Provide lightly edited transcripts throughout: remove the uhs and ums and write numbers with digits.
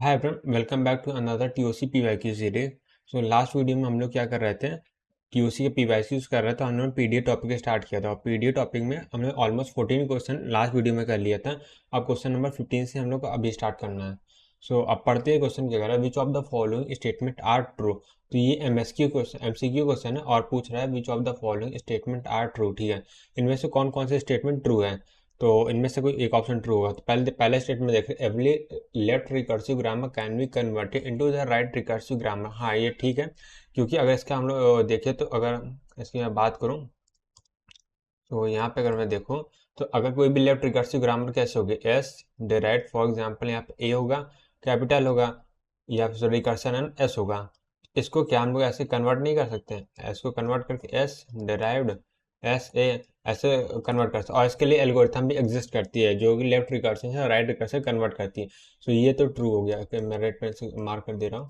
Hi everyone, welcome back to another TOC PYQ series. So last video में हम लोग क्या कर रहे थे, टीओसी के पीवाईक्यू यूज कर रहे थे। हमने पीडीए टॉपिक स्टार्ट किया था और पीडीए टॉपिक में हमने ऑलमोस्ट 14 क्वेश्चन लास्ट वीडियो में कर लिया था। अब क्वेश्चन नंबर 15 से हम लोग को अभी स्टार्ट करना है। सो अब पढ़ते हैं क्वेश्चन क्या कर रहा है, which of the following statement are true. तो ये एमएसक्यू क्वेश्चन एमसीक्यू क्वेश्चन है और पूछ रहा है which of the following statement are true. ठीक है, इनमें से कौन कौन से स्टेटमेंट ट्रू है। तो इनमें से कोई एक ऑप्शन ट्रू होगा। तो पहले स्टेटमेंट देखें, every left recursive grammar can be converted into the right recursive grammar. हाँ, ये ठीक है, क्योंकि अगर इसका हम लोग देखें तो अगर इसकी मैं बात करूँ तो यहाँ पे अगर मैं देखूँ तो अगर कोई भी लेफ्ट रिकर्सिव ग्रामर कैसे होगी, एस डिराइव्ड, फॉर एग्जांपल यहाँ पे ए होगा, कैपिटल होगा, या फिर रिकर्सन एन एस होगा। इसको क्या हम लोग ऐसे कन्वर्ट नहीं कर सकते हैं, एस को कन्वर्ट करके एस डिराइव्ड एस ए ऐसे कन्वर्ट कर सकते, और इसके लिए एल्गोरिथम भी एग्जिस्ट करती है जो कि लेफ्ट रिकर्सन है राइट रिकर्सन कन्वर्ट करती है। सो ये तो ट्रू हो गया कि मैं रेड पेन से मार्क कर दे रहा हूँ।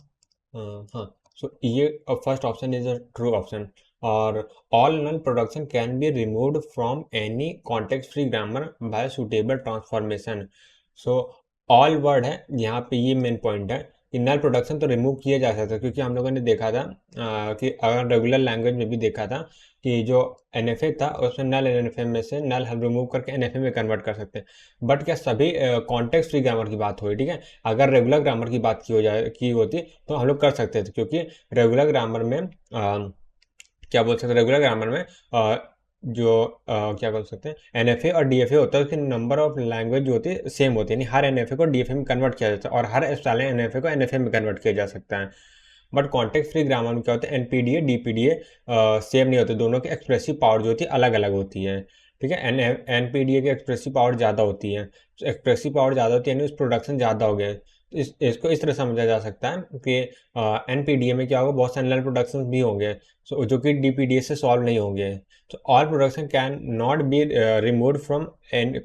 हाँ, सो ये first option is a true option. और all null production can be removed from any context free grammar by suitable transformation। so all word है यहाँ पे, ये मेन पॉइंट है कि नल प्रोडक्शन तो रिमूव किया जा सकता है, क्योंकि हम लोगों ने देखा था कि अगर रेगुलर लैंग्वेज में भी देखा था कि जो एनएफए था उसमें नल एनएफए में से नल हम रिमूव करके एनएफए में कन्वर्ट कर सकते हैं। बट क्या सभी कॉन्टेक्स्ट फ्री ग्रामर की बात हुई, ठीक है। अगर रेगुलर ग्रामर की बात की होती तो हम लोग कर सकते थे, क्योंकि रेगुलर ग्रामर में क्या बोल सकते हैं, रेगुलर ग्रामर में क्या बोल सकते हैं, एनएफए और डीएफए होता है, उसकी नंबर ऑफ लैंग्वेज जो होती है सेम होती है, यानी हर एनएफए को डीएफए में कन्वर्ट किया जाता है और हर एप्सिलॉन एनएफए को एनएफए में कन्वर्ट किया जा सकता है। बट कॉन्टेक्स्ट फ्री ग्रामर में क्या होता है, एनपीडीए डीपीडीए सेम नहीं होते, दोनों की एक्सप्रेसिव पावर जो होती है अलग अलग होती है। ठीक है, एनपीडीए की एक्सप्रेसिव पावर ज़्यादा होती है, एक्सप्रेसिव पावर ज़्यादा होती है यानी उस प्रोडक्शन ज़्यादा हो गया। इसको इस तरह समझा जा सकता है कि एनपीडीए में क्या होगा, बहुत सारे नल प्रोडक्शन भी होंगे जो कि डीपीडीए से सॉल्व नहीं होंगे। तो all production can not be remove from any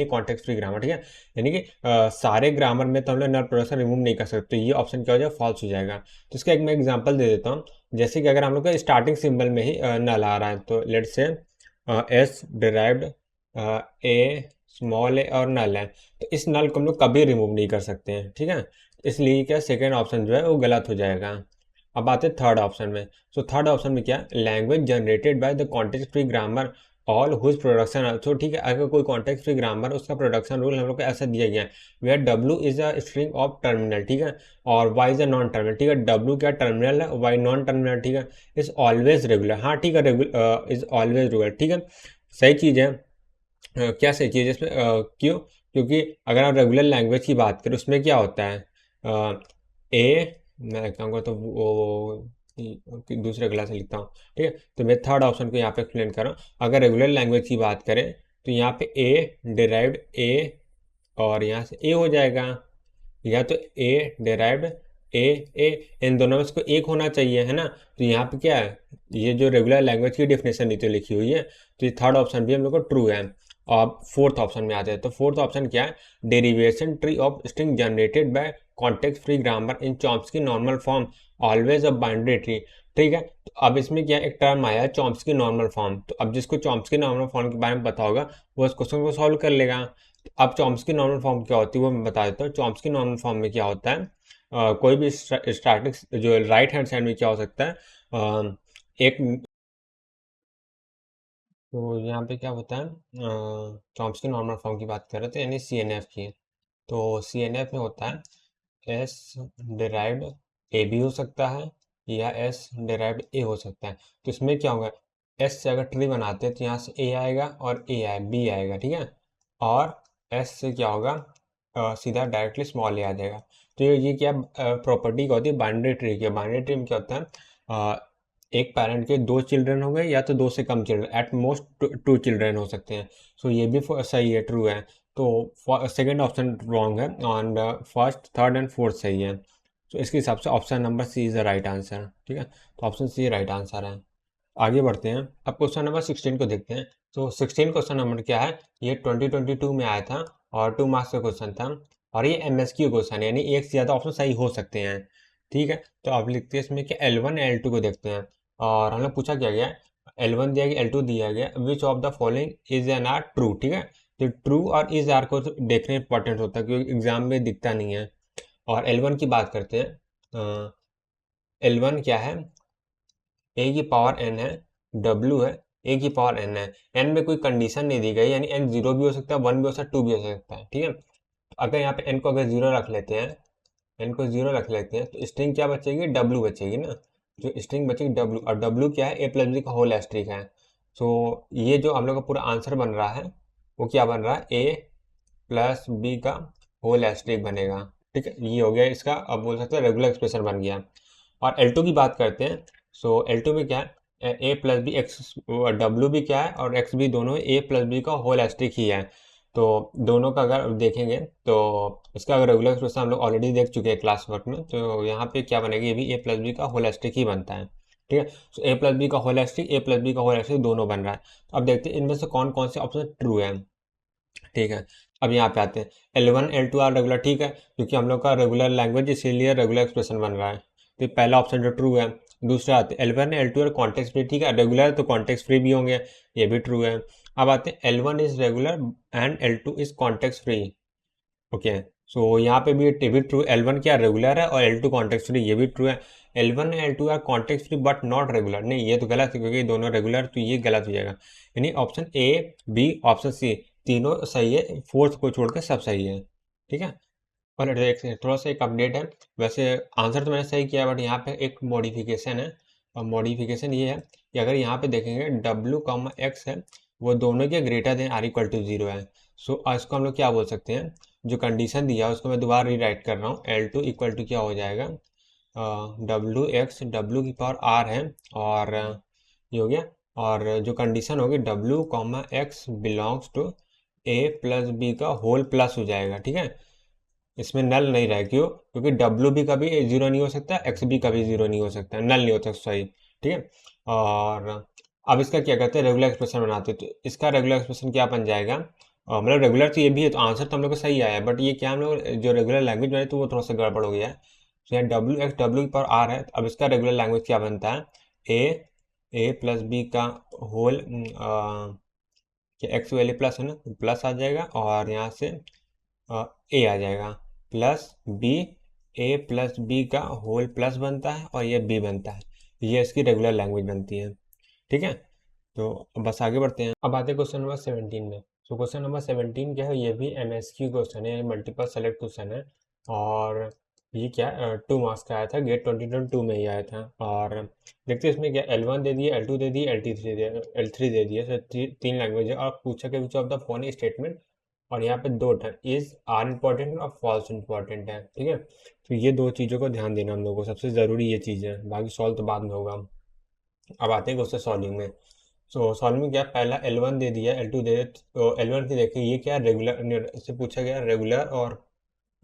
context free grammar. ठीक है, यानी कि सारे ग्रामर में तो हम लोग नल प्रोडक्शन रिमूव नहीं कर सकते, ये ऑप्शन क्या हो जाएगा, फॉल्स हो जाएगा। तो इसका एक मैं एग्जांपल दे देता हूँ। जैसे कि अगर हम लोग का स्टार्टिंग सिंबल में ही नल आ रहा है, तो let's say S derived a small a और नल है, तो इस नल को हम लोग कभी रिमूव नहीं कर सकते हैं। ठीक है, इसलिए क्या सेकेंड ऑप्शन जो है वो गलत हो जाएगा। अब आते हैं थर्ड ऑप्शन में। सो थर्ड ऑप्शन में क्या, language generated by the context free grammar all whose production also. ठीक है, अगर कोई कॉन्टेक्स्ट फ्री ग्रामर उसका प्रोडक्शन रूल हम लोग को ऐसा दिया गया है, वेयर डब्ल्यू is a string of terminal, ठीक है, और y is a non terminal. ठीक है, डब्ल्यू क्या टर्मिनल है, वाई नॉन टर्मिनल। ठीक है, इज ऑलवेज रेगुलर। हाँ ठीक है, इज ऑलवेज रेगुलर। ठीक है, सही चीज़ है। क्या सही चीज़ है इसमें, क्यों, क्योंकि अगर आप रेगुलर लैंग्वेज की बात करें उसमें क्या होता है, मैं कहूँगा तो वो दूसरे क्लास से लिखता हूँ। ठीक है, तो मैं थर्ड ऑप्शन को यहाँ पे एक्सप्लेन कर रहा हूँ। अगर रेगुलर लैंग्वेज की बात करें तो यहाँ पे ए डिराइव्ड ए और यहाँ से ए हो जाएगा, या तो ए डिराइव्ड ए ए, इन दोनों में से कोई एक होना चाहिए, है ना। तो यहाँ पे क्या है, ये जो रेगुलर लैंग्वेज की डेफिनेशन नीचे लिखी हुई है, तो ये थर्ड ऑप्शन भी हम लोग को ट्रू है। अब फोर्थ ऑप्शन में आते हैं, तो फोर्थ ऑप्शन क्या है, derivation tree of string generated by context free grammar in Chomsky normal form always a binary tree. ठीक है, तो अब इसमें क्या एक टर्म आया है चॉम्स्की नॉर्मल फॉर्म, तो अब जिसको चॉम्स्की नॉर्मल फॉर्म के बारे में पता होगा वो इस क्वेश्चन को सॉल्व कर लेगा। अब चॉम्स्की नॉर्मल फॉर्म क्या होती है वो मैं बता देता हूँ। चॉम्स्की नॉर्मल फॉर्म में क्या होता है, कोई भी स्टैटिक जो राइट हैंड साइड में क्या हो सकता है, एक, तो यहाँ पे क्या होता है, चॉम्स्की नॉर्मल फॉर्म की बात कर रहे थे यानी सी एन एफ की। तो सी एन एफ में होता है एस डिराइव्ड ए भी हो सकता है या एस डिराइव्ड ए हो सकता है। तो इसमें क्या होगा, एस से अगर ट्री बनाते हैं तो यहाँ से ए आएगा और ए आए बी आएगा, ठीक है, और एस से क्या होगा, सीधा डायरेक्टली स्मॉल ए आ जाएगा। तो ये क्या प्रॉपर्टी क्या होती है बाइनरी ट्री की। बाइनरी ट्री में क्या होता है, एक पेरेंट के दो चिल्ड्रन हो गए या तो दो से कम children, at most two children हो सकते हैं। सो ये भी सही है, ट्रू है। तो सेकंड ऑप्शन रॉन्ग है और फर्स्ट थर्ड एंड फोर्थ सही है। तो इसके हिसाब से option number C is the right answer. ठीक है, तो ऑप्शन सी राइट आंसर है। आगे बढ़ते हैं, अब क्वेश्चन नंबर 16 को देखते हैं। तो 16 क्वेश्चन नंबर क्या है, ये 2022 में आया था और 2 मार्क्स का क्वेश्चन था, और ये एमएसक्यू क्वेश्चन है, यानी एक से ज़्यादा ऑप्शन सही हो सकते हैं। ठीक है, तो अब लिखते हैं इसमें कि L1 L2 को देखते हैं, और हम लोग पूछा क्या गया, L1 दिया गया L2 दिया गया, which of the following is an are true. ठीक है, तो ट्रू और इज आर को तो देखना इंपॉर्टेंट होता है क्योंकि एग्जाम में दिखता नहीं है। और L1 की बात करते हैं। L1 क्या है, a की पावर n है, w है, a की पावर n है। n में कोई कंडीशन नहीं दी गई, यानी n 0 भी हो सकता है, 1 भी हो सकता है, 2 भी हो सकता है, ठीक है। अगर यहाँ पे n को अगर 0 रख लेते हैं, n को 0 रख लेते हैं तो स्ट्रिंग क्या बचेगी, w बचेगी ना। जो स्ट्रिंग बचेगी w, और w क्या है, a प्लस बी का होल एस्ट्रिक है। तो ये जो हम लोग का पूरा आंसर बन रहा है वो क्या बन रहा है, a प्लस बी का होल एस्ट्रिक बनेगा, ठीक है। ये हो गया इसका, अब बोल सकते हैं रेगुलर एक्सप्रेशन बन गया। और L2 की बात करते हैं। सो L2 में क्या है, a प्लस बी एक्स, डब्ल्यू भी क्या है और एक्स भी, दोनों a प्लस बी का होल एस्ट्रिक ही है। तो दोनों का अगर देखेंगे तो इसका अगर रेगुलर एक्सप्रेशन हम लोग ऑलरेडी देख चुके हैं क्लास वर्क में, तो यहाँ पे क्या बनेगा, ये भी a प्लस बी का होल एस्ट्रिक ही बनता है, ठीक है। सो a प्लस बी का whole asterisk, a plus b का होल एस्ट्रिक दोनों बन रहा है। तो अब देखते हैं इनमें से कौन कौन से ऑप्शन ट्रू है, ठीक है। अब यहाँ पे आते हैं, L1 L2 आर रेगुलर, ठीक है, क्योंकि हम लोग का रेगुलर लैंग्वेज इसीलिए रेगुलर एक्सप्रेशन बन रहा है, तो पहला ऑप्शन जो ट्रू है। दूसरा आते हैं L1 L2 और कॉन्टेक्स्ट फ्री, ठीक है, रेगुलर तो कॉन्टेक्स्ट फ्री भी होंगे, ये भी ट्रू है। अब आते हैं L1 is regular and L2 is context free, okay. So यहाँ पे भी ये भी ट्रू, L1 क्या रेगुलर है और L2 कॉन्टेक्स्ट फ्री, ये भी ट्रू है। L1 and L2 are context free but not regular, नहीं ये तो गलत है क्योंकि दोनों रेगुलर, तो ये गलत हो जाएगा। यानी option A, B, option C तीनों सही है, फोर्थ को छोड़कर सब सही है, ठीक है। और थोड़ा सा एक अपडेट है, वैसे आंसर तो मैंने सही किया बट यहाँ पे एक मॉडिफिकेशन है। और मॉडिफिकेशन ये है कि अगर यहाँ पे देखेंगे w कॉमा एक्स है, वो दोनों के greater than or equal to 0 है। सो इसको हम लोग क्या बोल सकते हैं, जो कंडीशन दिया है उसको मैं दोबारा रीराइट कर रहा हूँ, L2 इक्वल टू क्या हो जाएगा, डब्ल्यू एक्स, डब्ल्यू की पावर आर है, और ये हो गया। और जो कंडीशन होगी w comma x belongs to a plus b का होल प्लस हो जाएगा, ठीक है। इसमें नल नहीं रहे, क्यों, क्योंकि W भी कभी 0 नहीं हो सकता, X भी कभी 0 नहीं हो सकता, नल नहीं हो सकता, सही, ठीक है। और अब इसका क्या करते हैं, रेगुलर एक्सप्रेशन बनाते हैं, तो इसका रेगुलर एक्सप्रेशन क्या बन जाएगा, मतलब रेगुलर तो ये भी है, तो आंसर तो हम लोग को सही आया है, बट ये क्या हम लोग जो रेगुलर लैंग्वेज बनाए तो वो थोड़ा सा गड़बड़ हो गया है। तो यहाँ डब्ल्यू एक्स, डब्ल्यू की पावर आर है, अब इसका रेगुलर लैंग्वेज क्या बनता है, ए प्लस बी का होल, एक्स वैल्यू प्लस है ना, प्लस आ जाएगा, और यहाँ से ए आ जाएगा, प्लस बी, ए प्लस बी का होल प्लस बनता है और ये बी बनता है, ये इसकी रेगुलर लैंग्वेज बनती है, ठीक है। तो बस आगे बढ़ते हैं, अब आते हैं क्वेश्चन नंबर 17 में। तो क्वेश्चन नंबर 17 क्या है, ये भी MSQ क्वेश्चन है, मल्टीपल सेलेक्ट क्वेश्चन है, और ये क्या 2 मार्क्स का आया था, गेट 2022 में ही आया था। और देखते हैं इसमें क्या, L1 दे दिए, L2 दे दिए, L3 दे दिए, तो तीन लैंग्वेज है, और पूछा कि विच ऑफ द फॉलोइंग स्टेटमेंट, और यहाँ पे दो टर्म इज आर इम्पॉर्टेंट और फॉल्स इम्पॉर्टेंट है, ठीक है। तो ये दो चीज़ों को ध्यान देना हम लोगों को, सबसे ज़रूरी ये चीज़ है, बाकी सॉल्व तो बाद में होगा। अब आते हैं क्वेश्चन सॉल्विंग में। सो सॉल्विंग में क्या, पहला L1 दे दिया, L2 दे दिया, तो L1 की देखिए ये क्या रेगुलर, इससे पूछा गया रेगुलर, और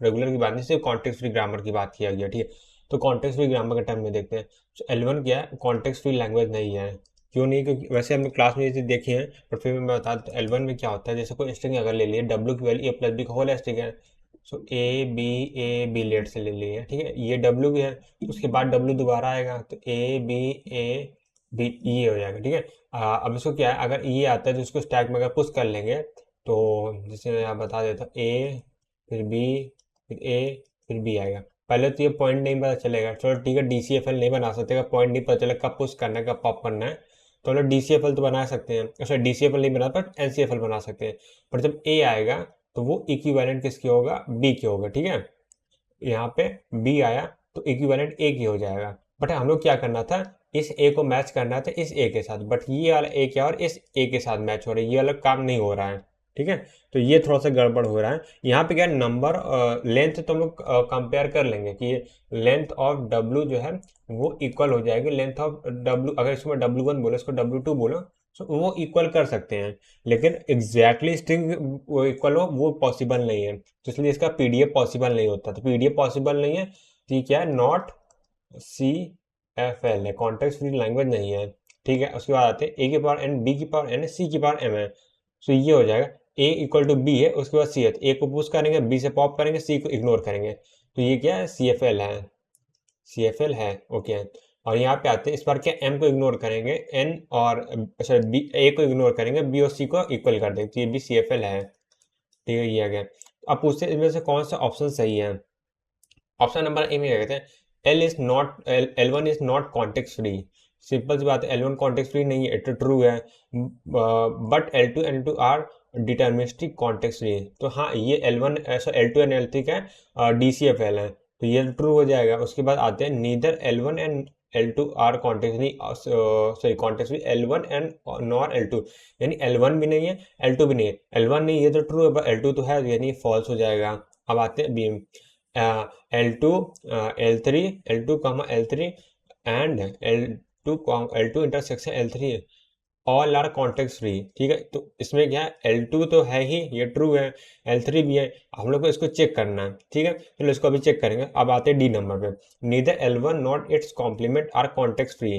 रेगुलर की बात नहीं, सिर्फ कॉन्टेक्स्ट फ्री ग्रामर की बात किया गया, ठीक है। तो कॉन्टेक्स्ट फ्री ग्रामर के टर्म में देखते हैं, तो L1 क्या है, कॉन्टेक्स्ट फ्री लैंग्वेज नहीं है, क्यों नहीं, क्योंकि वैसे हमने क्लास में ये चीज़ देखी है, पर फिर मैं बता दूं, L1 में क्या होता है, जैसे कोई स्ट्रिंग अगर ले लिए, W की वैल्यू a प्लस बी का होल स्ट्रिंग है, सो ए बी लेट से ले लिए, ठीक है, ये W भी है, उसके बाद W दोबारा आएगा, तो ए बी ये हो जाएगा, ठीक है। अब इसको क्या है, अगर ये आता है तो इसको स्टैक में अगर पुश कर लेंगे, तो जैसे मैं यहाँ बता देता हूँ, ए फिर बी फिर ए फिर बी आएगा। पहले तो ये पॉइंट नहीं पता चलेगा, चलो ठीक है, DCFL नहीं बना सकते, अगर पॉइंट नहीं पता चले कब पुश करना है कब पॉप करना है, तो हम लोग DCFL तो बना सकते हैं, अच्छा DCFL नहीं बना पर NCFL बना सकते हैं। पर जब ए आएगा तो वो इक्विवेलेंट किसकी होगा, बी की होगा, ठीक है। यहाँ पे बी आया तो इक्विवेलेंट ए की हो जाएगा, बट हम लोग क्या करना था, इस ए को मैच करना था इस ए के साथ, बट ये वाला ए क्या और इस ए के साथ मैच हो रहा है, ये वाला काम नहीं हो रहा है, ठीक है। तो ये थोड़ा सा गड़बड़ हो रहा है यहाँ पे, क्या नंबर लेंथ तो हम लोग कंपेयर कर लेंगे कि लेंथ ऑफ डब्ल्यू जो है वो इक्वल हो जाएगी लेंथ ऑफ डब्ल्यू, अगर इसमें W1 बोलो, इसको W2 बोलो, तो वो इक्वल कर सकते हैं, लेकिन एग्जैक्टली स्ट्रिंग वो इक्वल हो वो पॉसिबल नहीं है, तो इसलिए इसका PDF पॉसिबल नहीं होता, तो PDF पॉसिबल नहीं है, तो ये क्या है, नॉट CFL है, कॉन्टेक्स्ट फ्री लैंग्वेज नहीं है, ठीक है। उसके बाद आते हैं A की पावर N, B की पावर N है, C की पावर M है, तो ये हो जाएगा A इक्वल टू B है, उसके बाद C है, A को पुश करेंगे, B से पॉप करेंगे, C को इग्नोर करेंगे, तो ये क्या है, CFL है, CFL है, ओके। और यहाँ पे आते हैं, इस बार क्या M को इग्नोर करेंगे, N और अच्छा A को इग्नोर करेंगे, B और C को इक्वल कर देंगे, तो ये भी CFL है, ठीक है, ये आ गया। अब पूछते हैं इनमें से कौन सा ऑप्शन सही है। ऑप्शन नंबर ए में क्या कहते हैं, L one is not context free. Simple सी बात है, एल वन कॉन्टेक्स्ट फ्री नहीं है, तो ट्रू है। But L two are deterministic context free. तो हाँ, ये एल वन ऐसा L two and L three क्या है, डी सी एफ एल है, तो ये ट्रू हो जाएगा। उसके बाद आते हैं neither L one and L two are context नहीं, sorry context free L one and nor L two, यानी एल वन भी नहीं है एल टू भी नहीं है। एल वन नहीं, ये तो ट्रू है, बट एल टू तो है, यानी फॉल्स हो जाएगा। अब आते हैं B, L two L two comma L three and L two intersection L three all are context free. ठीक है, तो इसमें क्या है, एल टू तो है ही, ये ट्रू है, एल थ्री भी है, हम लोग को इसको चेक करना है। ठीक है, चलो इसको अभी चेक करेंगे। अब आते हैं डी नंबर पे, neither L one not its complement are context free.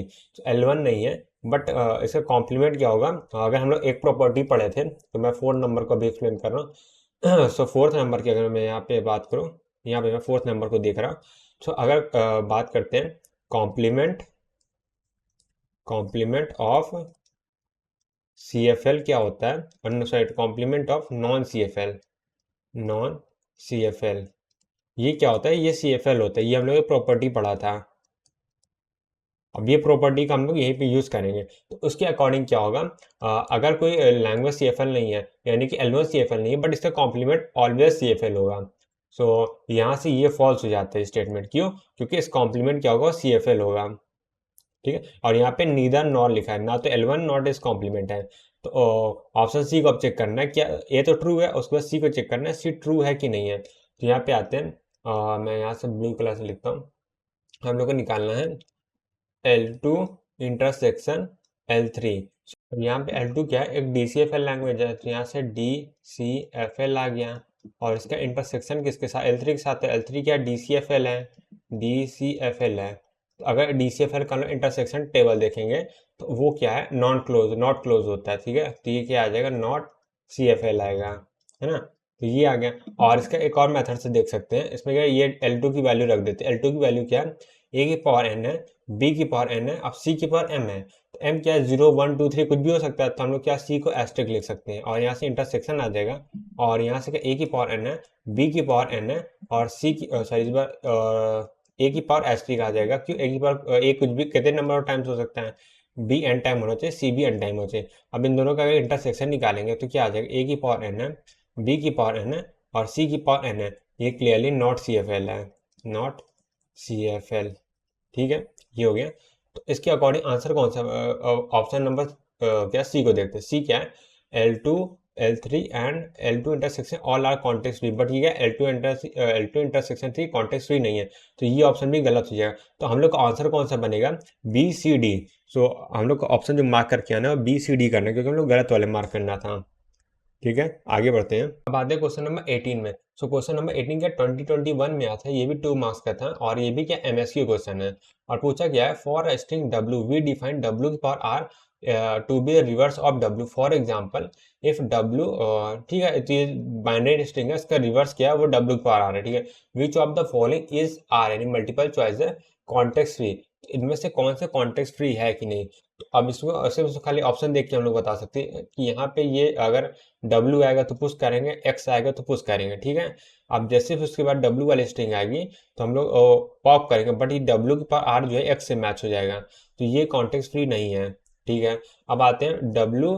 L one नहीं है, बट इसका कॉम्प्लीमेंट क्या होगा। अगर हम लोग एक प्रॉपर्टी पढ़े थे, तो मैं फोर्थ नंबर को भी एक्सप्लेन कर रहा हूँ। सो फोर्थ नंबर की अगर मैं यहाँ पे बात करूँ, यहाँ पे मैं फोर्थ नंबर को देख रहा हूँ। तो अगर बात करते हैं complement complement of C F L क्या होता है, और sorry complement of non C F L, non C F L ये क्या होता है, ये सी एफ एल होता है, ये हम लोग प्रॉपर्टी पढ़ा था। अब ये प्रॉपर्टी का हम लोग यहीं पे यूज़ करेंगे, तो उसके अकॉर्डिंग क्या होगा, अगर कोई लैंग्वेज सी एफ एल नहीं है, यानी कि L one C F L नहीं है, बट इसका complement always C F L होगा। सो यहाँ से ये फॉल्स हो जाता है स्टेटमेंट, क्यों, क्योंकि इस कॉम्प्लीमेंट क्या होगा, सी एफ एल होगा। ठीक है, और यहाँ पे नीदर नॉर लिखा है, ना तो एल वन नॉट इस कॉम्प्लीमेंट है। तो ऑप्शन सी को अब चेक करना है, क्या ए तो ट्रू है, उसके बाद सी को चेक करना है सी ट्रू है कि नहीं है। तो यहाँ पे आते हैं, मैं यहाँ से ब्लू कलर से लिखता हूँ। हम लोग को निकालना है L two intersection L three. यहाँ पे एल टू क्या है, एक D C F L language है, तो यहाँ से डी सी एफ एल आ गया, और इसका इंटरसेक्शन किसके साथ, एल थ्री के साथ है। एल थ्री क्या डी सी एफ एल है, डी सी एफ एल है। तो अगर डी सी एफ एल का इंटरसेक्शन टेबल देखेंगे, तो वो क्या है, नॉन क्लोज, नॉट क्लोज होता है। ठीक है, तो ये क्या आ जाएगा, नॉट सी एफ एल आएगा, है ना। तो ये आ गया, और इसका एक और मेथड से देख सकते हैं। इसमें क्या है, ये एल टू की वैल्यू रख देते हैं। एल टू की वैल्यू क्या है, ए की पावर एन है, बी की पावर एन है, अब सी की पावर एम है। तो एम क्या है, जीरो वन टू थ्री कुछ भी हो सकता है, तो हम लोग क्या सी को एस्टेरिक लिख सकते हैं, और यहाँ से इंटरसेक्शन आ जाएगा। और यहाँ से क्या, ए की पावर एन है, बी की पावर एन है, और सी की सॉरी इस बार ए की पावर एस्टेरिक आ जाएगा। क्यों, ए की पावर ए कुछ भी कितने नंबर ऑफ टाइम्स हो सकता है, बी एन टाइम होना चाहिए, सी भी एन टाइम होना चाहिए। अब इन दोनों का अगर इंटरसेक्शन निकालेंगे, तो क्या आ जाएगा, ए की पावर एन है, बी की पावर एन है, और सी की पावर एन है। ये clearly not C F L है, नॉट सी एफ एल। ठीक है, ये हो गया। तो इसके अकॉर्डिंग आंसर कौन सा, ऑप्शन नंबर क्या, सी को देखते हैं। सी क्या है, L two L three and L two intersection all are context free, but ये क्या, L two intersection three context free नहीं है, तो ये ऑप्शन भी गलत हो जाएगा। तो हम लोग का आंसर कौन सा बनेगा, बी सी डी। सो हम लोग का ऑप्शन जो मार्क करके आना है वो बी सी डी करना है, क्योंकि हम लोग गलत वाले मार्क करना था। ठीक है, आगे बढ़ते हैं। अब आते हैं क्वेश्चन नंबर 18 में। सो क्वेश्चन नंबर 18 क्या 2021 में आया था, ये भी 2 मार्क्स का था, और ये भी क्या एमएसक्यू क्वेश्चन है। और पूछा गया है, for string W we define W की power R to be reverse of W. For example if W, ठीक है, तो ये बाइनरी स्ट्रिंग है, इसका रिवर्स क्या है, वो डब्ल्यू की पावर आर है। ठीक है, which of the following is are, यानी मल्टीपल चॉइस है, कॉन्टेक्स्ट फ्री। इनमें से कौन से कॉन्टेक्स्ट फ्री है कि नहीं। तो अब इसको सिर्फ खाली ऑप्शन देख के हम लोग बता सकते हैं कि यहाँ पे ये अगर W आएगा तो पुश करेंगे, X आएगा तो पुश करेंगे। ठीक है, अब जैसे ही उसके बाद W वाली स्ट्रिंग आएगी, तो हम लोग पॉप करेंगे, बट ये W के पास R जो है X से मैच हो जाएगा, तो ये कॉन्टेक्स्ट फ्री नहीं है। ठीक है, अब आते हैं W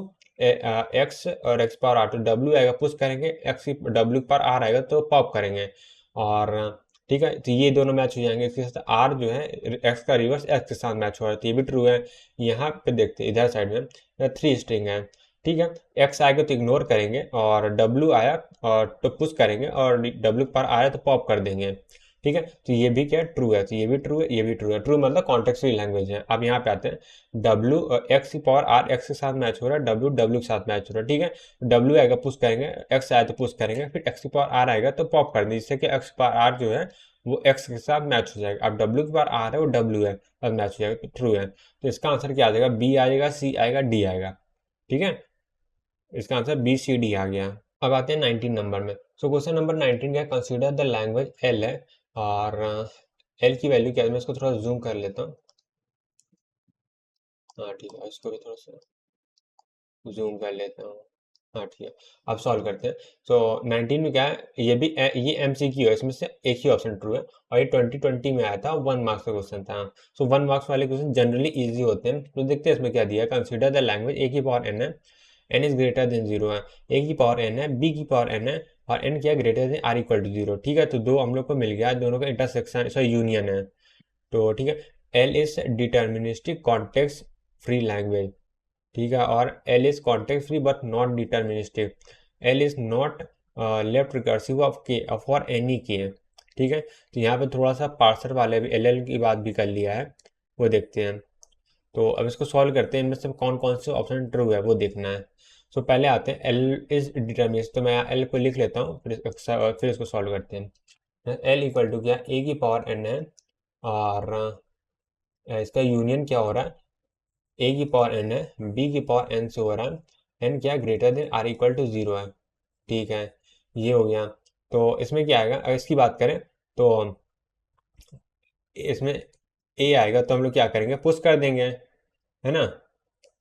X और X पावर R, तो W आएगा पुश करेंगे, X की W के पावर R आएगा तो पॉप करेंगे, और ठीक है, तो ये दोनों मैच हो जाएंगे। इसके साथ R जो है X का रिवर्स X के साथ मैच हो रहा है, तो ये भी ट्रू है। यहाँ पे देखते हैं इधर साइड में थ्री स्ट्रिंग है। ठीक है, एक्स आएगा तो इग्नोर करेंगे, और डब्ल्यू आया और तो पुश करेंगे, और डब्ल्यू पर आया तो पॉप कर देंगे। ठीक है, तो ये भी क्या ट्रू है, तो ये भी ट्रू है, ये भी ट्रू है। ट्रू मतलब कॉन्टेक्स्ट फ्री लैंग्वेज है। अब यहाँ पे आते हैं, डब्ल्यू एक्स की पावर आर एक्स के साथ मैच हो रहा है, डब्ल्यू डब्ल्यू के साथ मैच हो रहा है। ठीक है, डब्ल्यू आएगा पुश करेंगे, एक्स आया तो पुश करेंगे, फिर एक्स की पावर आर आएगा तो पॉप कर देंगे, जिससे कि एक्स की पावर आर जो है वो एक्स के साथ मैच हो जाएगा। अब डब्ल्यू की पावर आर है, वो डब्ल्यू है, अब मैच हो जाएगा, तो ट्रू है। तो इसका आंसर क्या आ जाएगा, बी आएगा, सी आएगा, डी आएगा। ठीक है, इसका आंसर बी सी डी आ गया। अब आते हैं 19 नंबर में। सो क्वेश्चन नंबर 19 क्या, कंसीडर द लैंग्वेज एल है, और एल की वैल्यू क्या है, मैं इसको थोड़ा जूम कर लेता हूँ। हाँ ठीक है, इसको भी थोड़ा सा जूम कर लेता हूँ। हाँ ठीक है, अब सॉल्व करते हैं। सो 19 में क्या है, ये MCQ है, इसमें से एक ही ऑप्शन ट्रू है, और ये 2020 में आया था, 1 मार्क्स का क्वेश्चन था। सो 1 मार्क्स वाले क्वेश्चन जनरली इजी होते हैं। तो देखते हैं इसमें क्या दिया है। कंसीडर द लैंग्वेज ए की पावर n है, n इज ग्रेटर देन 0 है, a की पावर n है, b की पावर n है, और n क्या greater than r equal to 0। ठीक है, तो दो हम लोग को मिल गया, दोनों का इंटरसेक्शन यूनियन है। तो ठीक है, L is deterministic context free language. ठीक है, और L is context free but not deterministic. L is not left recursive of के फॉर एनी के। ठीक है, तो यहाँ पे थोड़ा सा पार्सर वाले भी एल की बात भी कर लिया है, वो देखते हैं। तो अब इसको सॉल्व करते हैं, इनमें से कौन कौन से ऑप्शन ट्रू है वो देखना है। सो पहले आते हैं एल इज डिटर्मिनिस्टिक, तो मैं एल को लिख लेता हूँ, फिर इसको सॉल्व करते हैं। एल इक्वल टू क्या, ए की पावर n है, और इसका यूनियन क्या हो रहा है, ए की पावर n है, बी की पावर n से हो रहा है, n क्या greater than r equal to 0 है। ठीक है, ये हो गया। तो इसमें क्या आएगा, अगर इसकी बात करें तो इसमें ए आएगा, तो हम लोग क्या करेंगे, पुश कर देंगे, है ना।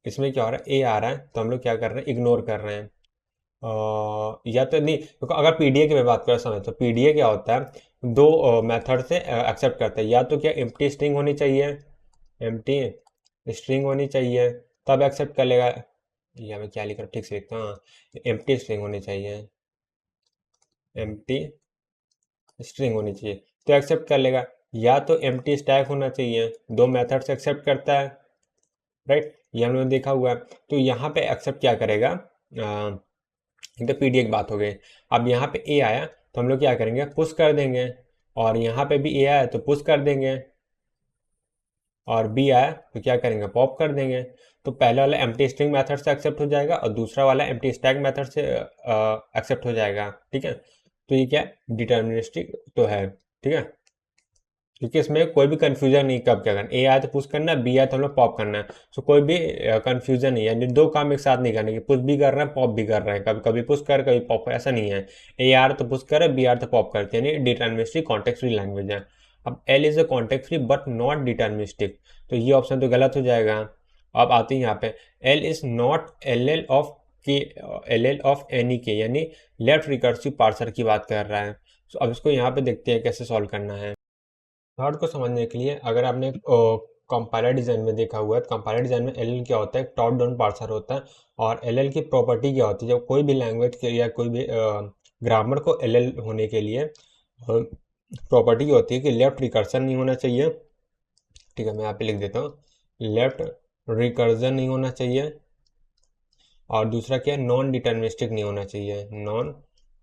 इसमें क्या हो रहा है, ए आ रहा है, तो हम लोग क्या कर रहे हैं, इग्नोर कर रहे हैं। या तो नहीं, तो अगर पीडीए की मैं बात करें समझ, तो पीडीए क्या होता है, दो मेथड से एक्सेप्ट करता है। या तो क्या एम्प्टी स्ट्रिंग होनी चाहिए, एम्प्टी स्ट्रिंग होनी चाहिए, तब एक्सेप्ट कर लेगा। या मैं क्या लिख रहा हूँ, ठीक से लिखता हूँ, एम्प्टी स्ट्रिंग होनी चाहिए, एम्प्टी स्ट्रिंग होनी चाहिए तो एक्सेप्ट कर लेगा। या तो एम्प्टी स्टैक होना चाहिए, दो मेथड से एक्सेप्ट करता है, राइट, ये हम लोगों ने देखा हुआ है। तो यहाँ पे एक्सेप्ट क्या करेगा, तो पीडीए की बात हो गई। अब यहाँ पे ए आया, तो हम लोग क्या करेंगे, पुश कर देंगे, और यहाँ पे भी ए आया तो पुश कर देंगे, और बी आया तो क्या करेंगे, पॉप कर देंगे। तो पहला वाला एम्प्टी स्ट्रिंग मेथड से एक्सेप्ट हो जाएगा, और दूसरा वाला एम्प्टी स्टैक मेथड से एक्सेप्ट हो जाएगा। ठीक है, तो ये क्या डिटर्मिनिस्टिक तो है। ठीक है, क्योंकि इसमें कोई भी कंफ्यूजन नहीं कब क्या करना, ए आया तो पुश करना है, बी आया तो हम लोग पॉप करना है। सो कोई भी कंफ्यूजन नहीं है, यानी दो काम एक साथ नहीं करने की, पुश भी कर रहे हैं पॉप भी कर रहे हैं, कभी कभी पुश कर कभी पॉप, ऐसा नहीं है। ए आर तो पुश कर, बी आर तो पॉप करते हैं, यानी डिटर्मिनिस्टिक कॉन्टेक्स्ट फ्री लैंग्वेज है। अब L is a context free but not deterministic, तो ये ऑप्शन तो गलत हो जाएगा। अब आते हैं यहाँ पे, L is naught L of के, एल ऑफ एनी के, यानी लेफ्ट रिकर्सिव पार्सर की बात कर रहा है। तो अब इसको यहाँ पे देखते हैं कैसे सॉल्व करना है। थर्ड को समझने के लिए, अगर आपने कंपाइलर डिज़ाइन में देखा हुआ है, तो कंपाइलर डिज़ाइन में एल क्या होता है, टॉप डाउन पार्सर होता है। और एल की प्रॉपर्टी क्या होती है, जब कोई भी लैंग्वेज के या कोई भी ग्रामर को एल होने के लिए प्रॉपर्टी होती है कि लेफ्ट रिकर्सन नहीं होना चाहिए। ठीक है, मैं यहाँ पे लिख देता हूँ, लेफ्ट रिकर्जन नहीं होना चाहिए, और दूसरा क्या है, नॉन डिटर्मिनिस्टिक नहीं होना चाहिए, नॉन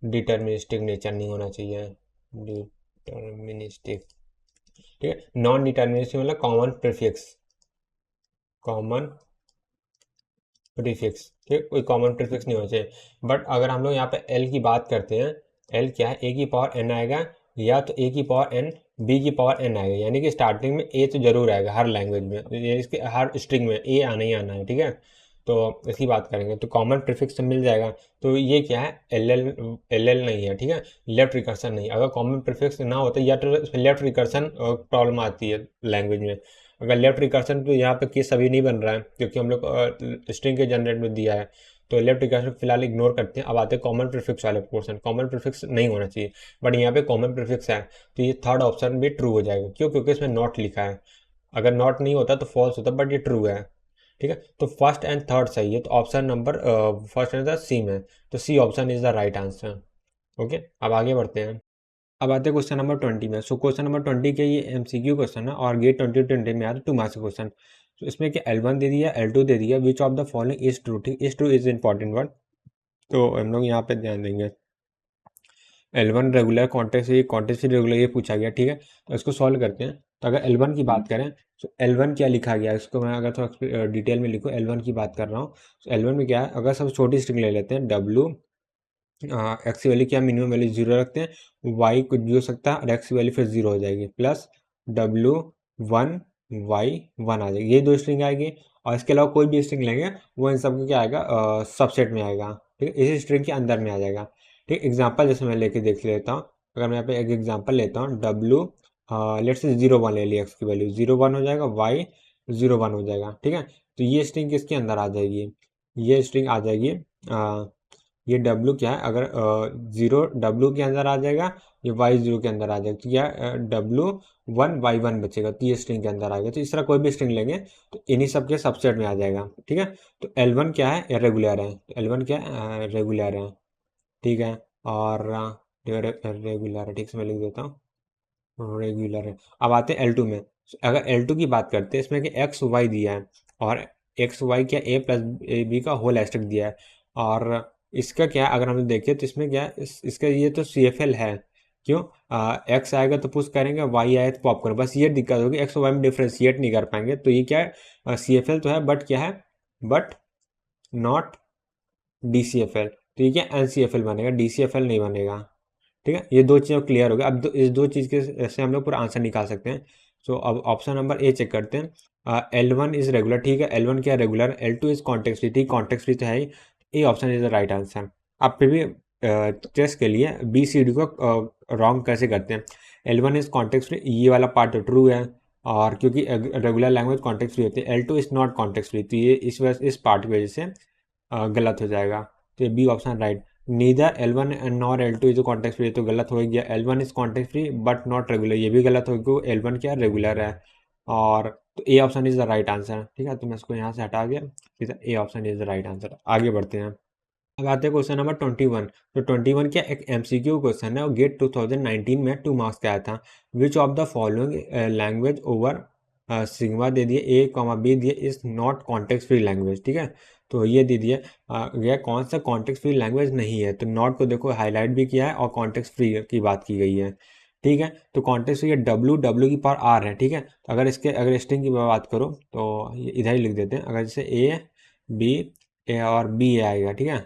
डिटर्मिनिस्टिक नेचर नहीं होना चाहिए, डिटर्मिनिस्टिक। ठीक है, नॉन डिटर्मिनिस्टिक मतलब कॉमन प्रीफिक्स, कॉमन प्रीफिक्स, ठीक, कोई कॉमन प्रीफिक्स नहीं होना चाहिए। बट अगर हम लोग यहाँ पे एल की बात करते हैं, एल क्या है, ए की पावर एन आएगा, या तो ए की पावर एन, बी की पावर एन आएगा, यानी कि स्टार्टिंग में ए तो जरूर आएगा हर लैंग्वेज में, ये इसके हर स्ट्रिंग में ए आना ही आना है। ठीक है, तो इसकी बात करेंगे तो कॉमन प्रीफिक्स मिल जाएगा। तो ये क्या है, एल एल नहीं है। ठीक है, लेफ्ट रिकर्सन नहीं, अगर कॉमन प्रीफिक्स ना होता या तो लेफ्ट रिकर्सन प्रॉब्लम आती है लैंग्वेज में। अगर लेफ्ट रिकर्सन तो यहाँ पे केस अभी नहीं बन रहा है, क्योंकि हम लोग स्ट्रिंग के जनरेट में दिया है, तो लेफ्ट रिकर्सन फिलहाल इग्नोर करते हैं। अब आते हैं कॉमन प्रीफिक्स वाले पोर्शन, कॉमन प्रीफिक्स नहीं होना चाहिए, बट यहाँ पे कॉमन प्रीफिक्स है, तो ये थर्ड ऑप्शन भी ट्रू हो जाएगा। क्यों, क्योंकि इसमें नॉट लिखा है, अगर नॉट नहीं होता तो फॉल्स होता, बट ये ट्रू है। ठीक है, तो फर्स्ट एंड थर्ड सही है, तो option number first and C में, तो C option is the right answer. Okay, अब आगे बढ़ते हैं। अब आते हैं क्वेश्चन नंबर 20 में। सो क्वेश्चन नंबर 20 के ये MCQ क्वेश्चन है, और गेट 2020 में आता है 2 मार्क्स का क्वेश्चन। तो इसमें क्या L1 दे दिया, L2 दे दिया, which of the following is true. ठीक, is true is important word, तो हम लोग यहाँ पे ध्यान देंगे। L1 रेगुलर कॉन्टेक्स्ट, ये कॉन्टेक्स्ट ही रेगुलर ये पूछा गया। ठीक है, तो इसको सॉल्व करते हैं। तो अगर L1 की बात करें, तो L1 क्या लिखा गया, इसको मैं अगर थोड़ा डिटेल में लिखूँ, L1 की बात कर रहा हूँ। तो L1 में क्या है, अगर सब छोटी स्ट्रिंग ले लेते हैं, W एक्स की वैल्यू क्या, मिनिमम वैल्यू 0 रखते हैं, वाई कुछ भी हो सकता है, और एक्स की वैल्यू फिर 0 हो जाएगी, प्लस W1 Y1 आ जाएगी, ये दो स्ट्रिंग आएगी। और इसके अलावा कोई भी स्ट्रिंग लेंगे वो इन सब क्या आएगा, सबसेट में आएगा। ठीक है, इसी स्ट्रिंग के अंदर में आ जाएगा। ठीक, एग्जाम्पल जैसे मैं लेके देख लेता हूँ, अगर मैं यहाँ पे एक एग्जाम्पल लेता हूँ, W लेट से 0 1 ले लिया, एक्स की वैल्यू 0 1 हो जाएगा, Y 0 1 हो जाएगा। ठीक है, तो ये स्ट्रिंग किसके अंदर आ जाएगी, ये स्ट्रिंग आ जाएगी ये डब्लू क्या है, अगर जीरो डब्लू के अंदर आ जाएगा, ये वाई जीरो के अंदर आ जाएगा, तो क्या डब्लू वन वाई वन बचेगा, तो ये स्ट्रिंग के अंदर आ गया। तो इस तरह कोई भी स्ट्रिंग लेंगे तो इन्हीं सब के सबसेट में आ जाएगा, ठीक है। तो L1 क्या है, रेगुलर है, तो L1 क्या है, रेगुलर है, ठीक है। और रेगुलर है, ठीक से मैं लिख देता हूँ, रेगुलर है। अब आते हैं L2 में। अगर L2 की बात करते हैं, इसमें कि एक्स वाई दिया है, और एक्स वाई क्या ए प्लस ए बी का होल एस्टेक दिया है, और इसका क्या अगर हम देखें तो इसमें क्या है, इसका ये तो सी एफ एल है। क्यों, एक्स आएगा तो पुश करेंगे, वाई आएगा तो पॉप करेंगे, बस ये दिक्कत होगी, एक्स और वाई में डिफ्रेंशिएट नहीं कर पाएंगे। तो ये क्या है, सी एफ एल तो है, बट क्या है, but not D C F L. तो ये क्या एन सी एफ एल बनेगा, डी सी एफ एल नहीं बनेगा, ठीक है। ये दो चीज़ क्लियर हो गया। अब इस दो चीज़ के से हम लोग पूरा आंसर निकाल सकते हैं। सो अब ऑप्शन नंबर ए चेक करते हैं। L1 इज रेगुलर, ठीक है, L1 क्या regular, L2 is context free, ठीक, कॉन्टेक्स्ट फ्री तो है ही, A option is the right answer. अब फिर भी टेस्ट के लिए बी सी डी को रॉन्ग कैसे करते हैं। L1 इज कॉन्टेक्स्ट फ्री, ये वाला पार्ट तो ट्रू है, और क्योंकि रेगुलर लैंग्वेज कॉन्टेक्स्ट फ्री होती है। L2 is not context free, तो ये इस पार्ट की वजह से गलत हो जाएगा। तो ये B option right. Neither L1 and nor L2 is context free, तो गलत हो गया। L1 is context free but not regular, ये भी गलत हो गया, L1 क्या रेगुलर है। और तो A option is the right answer, ठीक है। तो मैं इसको यहाँ से हटा गया, ठीक है, ए option is the right answer. आगे बढ़ते हैं। अब आते हैं क्वेश्चन नंबर 21। तो 21 क्या एक एमसीक्यू क्वेश्चन है, और गेट 2019 में 2 मार्क्स का आया था। Which of the following language over sigma दे दिए, ए कॉमा बी दिए, is not context free language, ठीक है। तो ये दे दिए यह कौन सा कॉन्टेक्स्ट फ्री लैंग्वेज नहीं है, तो नॉट को देखो हाईलाइट भी किया है, और कॉन्टेक्स्ट फ्री की बात की गई है, ठीक है। तो कॉन्टेक्स्ट फ्री डब्ल्यू डब्ल्यू की पावर आर है, ठीक है। तो अगर स्ट्रिंग की बात करो तो इधर ही लिख देते हैं। अगर जैसे ए बी ए और बी आएगा, ठीक है,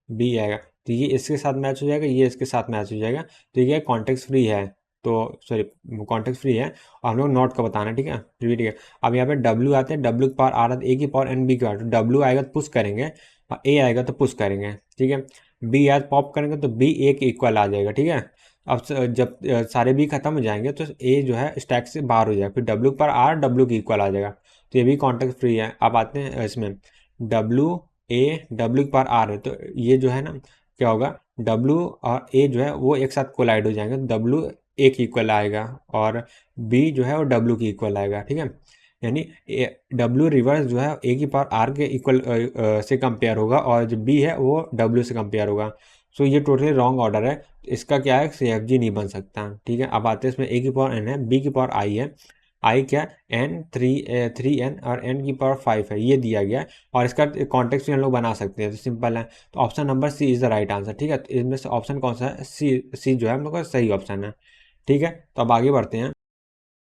बी आएगा, तो ये इसके साथ मैच हो जाएगा, ये इसके साथ मैच हो जाएगा, तो ये कॉन्टेक्स्ट फ्री है, तो सॉरी कॉन्टेक्स्ट फ्री है, और हम लोग नॉट का बताना है, ठीक है, फिर भी ठीक है। अब यहाँ पे डब्ल्यू आते हैं, डब्ल्यू की पावर आ रहा है, ए की पावर एन बी की पावर, तो डब्ल्यू आएगा तो पुश करेंगे, और ए आएगा तो पुश करेंगे, ठीक है। बी आया तो पॉप करेंगे, तो बी ए के इक्वल आ जाएगा, ठीक है। अब जब सारे बी खत्म हो जाएंगे तो ए जो है स्टैक से बाहर हो जाएगा, फिर डब्ल्यू पर आर डब्ल्यू की इक्वल आ जाएगा, तो ये भी कॉन्टेक्स्ट फ्री है। अब आते हैं इसमें, डब्ल्यू ए डब्ल्यू की पावर आर है, तो ये जो है ना क्या होगा, डब्ल्यू और ए जो है वो एक साथ कोलाइड हो जाएंगे, तो डब्ल्यू ए की इक्वल आएगा, और बी जो है वो डब्ल्यू की इक्वल आएगा, ठीक है। यानी डब्ल्यू रिवर्स जो है ए की पावर आर के इक्वल से कंपेयर होगा, और जो बी है वो डब्ल्यू से कंपेयर होगा। सो ये टोटली रॉन्ग ऑर्डर है, इसका क्या है, सी एफ जी नहीं बन सकता, ठीक है। अब आते हैं इसमें, ए की पावर एन है, बी की पावर आई है, आई क्या एन थ्री एन, और एन की पावर 5 है, ये दिया गया है, और इसका कॉन्टेक्स्ट भी हम लोग बना सकते हैं, तो सिंपल है। तो option number C is the right answer, ठीक है। तो इनमें से ऑप्शन कौन सा है, सी जो है हम लोग का सही ऑप्शन है, ठीक है। तो अब आगे बढ़ते हैं।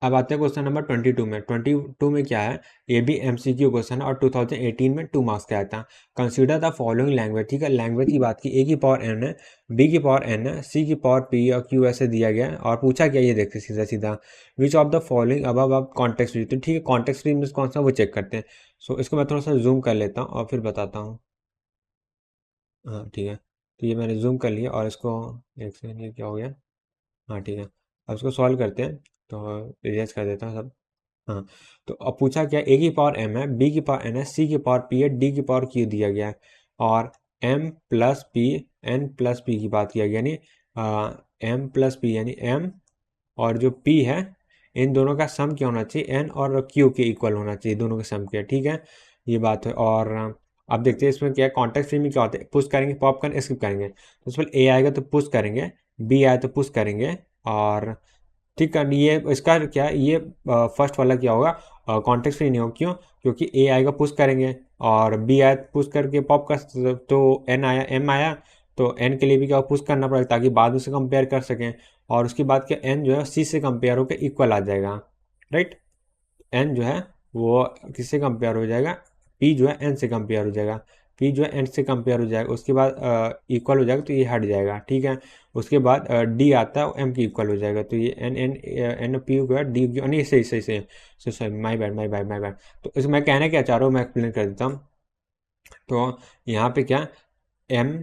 अब आते हैं क्वेश्चन नंबर 22 में। 22 में क्या है, ये भी एमसीक्यू क्वेश्चन है, और 2018 में 2 मार्क्स का आया था। कंसीडर द फॉलोइंग लैंग्वेज, ठीक है, लैंग्वेज की बात की, ए की पावर एन है, बी की पावर एन है, सी की पावर पी और क्यू ऐसे दिया गया है, और पूछा क्या ये देखते सीधा सीधा, विच ऑफ द फॉलोइंग अबव अब कॉन्टेक्स्ट फ्री, तो ठीक है, कॉन्टेक्स्ट फ्री मीन्स कौन सा वो चेक करते हैं। सो इसको मैं थोड़ा सा जूम कर लेता हूँ और फिर बताता हूँ। हाँ ठीक है, तो ये मैंने जूम कर लिया, और इसको एक सेकंड, ये क्या हो गया, हाँ ठीक है। अब इसको सॉल्व करते हैं, तो इरेज कर देता हूँ सब। हाँ, तो अब पूछा क्या, ए की पावर एम है, बी की पावर एन है, सी की पावर पी है, डी की पावर क्यू दिया गया है, और M plus P N plus P की बात किया गया, यानी एम प्लस पी यानी एम और जो पी है, इन दोनों का सम क्या होना चाहिए, एन और क्यू के इक्वल होना चाहिए, दोनों के सम के, ठीक है, ये बात है। और अब देखते हैं इसमें क्या है, कॉन्टेक्स्ट फ्री में क्या होता है, पुश करेंगे, पॉप करेंगे, स्किप करेंगे, तो इसमें ए आएगा तो पुश करेंगे, बी आया तो पुश करेंगे, और ठीक है, ये इसका क्या है, ये फर्स्ट वाला क्या होगा, कॉन्टेक्स्ट फ्री नहीं होगा, क्यों, क्योंकि ए आएगा पुश करेंगे, और बी आया पुश करके पॉप कर, तो एन आया एम आया, तो एन के लिए भी क्या पुश करना पड़ेगा, ताकि बाद में से कंपेयर कर सकें, और उसके बाद क्या एन जो है सी से कंपेयर होकर इक्वल आ जाएगा, राइट। एन जो है वो किससे कंपेयर हो जाएगा, पी जो है एन से कंपेयर हो जाएगा, पी जो है एन से कंपेयर हो जाएगा, उसके बाद इक्वल हो जाएगा, तो ये हट जाएगा, ठीक है। उसके बाद डी आता है, एम की इक्वल हो जाएगा, तो ये एन एन एन पी हो गया, डी नहीं, सही सही सही सही, my bad my bad my bad. तो इसमें मैं कहना क्या चाह रहा हूँ, मैं एक्सप्लेन कर देता हूँ। तो यहाँ पे क्या, एम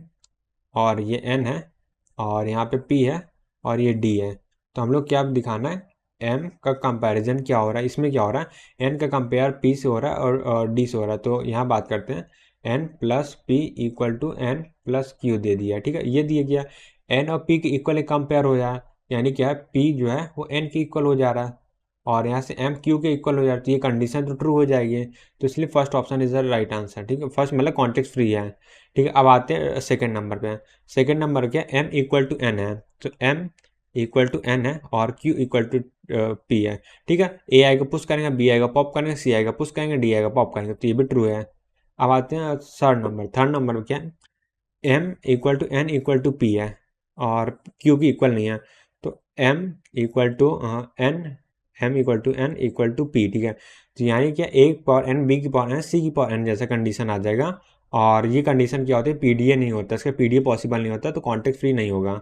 और ये एन है, और यहाँ पे पी है, और ये डी है, तो हम लोग क्या दिखाना है, एम का कंपैरिजन क्या हो रहा है, इसमें क्या हो रहा है, एन का कंपेयर पी से हो रहा है और डी से हो रहा है, तो यहाँ बात करते हैं। N plus p equal to n plus q दे दिया, ठीक है। ये दिया गया एन और पी के इक्वल एक कंपेयर हो जाए, यानी क्या है पी जो है वो एन के इक्वल हो जा रहा है और यहाँ से एम क्यू के इक्वल हो जा रहा है, तो ये कंडीशन तो ट्रू हो जाएगी। तो इसलिए first option is the right answer, ठीक है। फर्स्ट मतलब कॉन्टेक्स्ट फ्री है, ठीक है। अब आते हैं सेकंड नंबर पे। सेकंड नंबर क्या है, एम इक्वल टू एन है, तो एम इक्वल टू एन है और क्यू इक्वल टू पी है, ठीक है। ए आएगा पुश करेंगे, बी आएगा पॉप करेंगे, सी आएगा पुश करेंगे, डी आएगा पॉप करेंगे, तो ये भी ट्रू है। अब आते हैं थर्ड नंबर। थर्ड नंबर में क्या है, M equal to N equal to P है और क्यू की इक्वल नहीं है, तो M equal to N, M equal to N equal to P, ठीक है। तो यानी क्या ए की पावर एन, बी की पावर एन, सी की पावर एन जैसा कंडीशन आ जाएगा और ये कंडीशन क्या होती है, पीडीए नहीं होता, इसका पीडीए पॉसिबल नहीं होता, तो कॉन्टेक्ट फ्री नहीं होगा।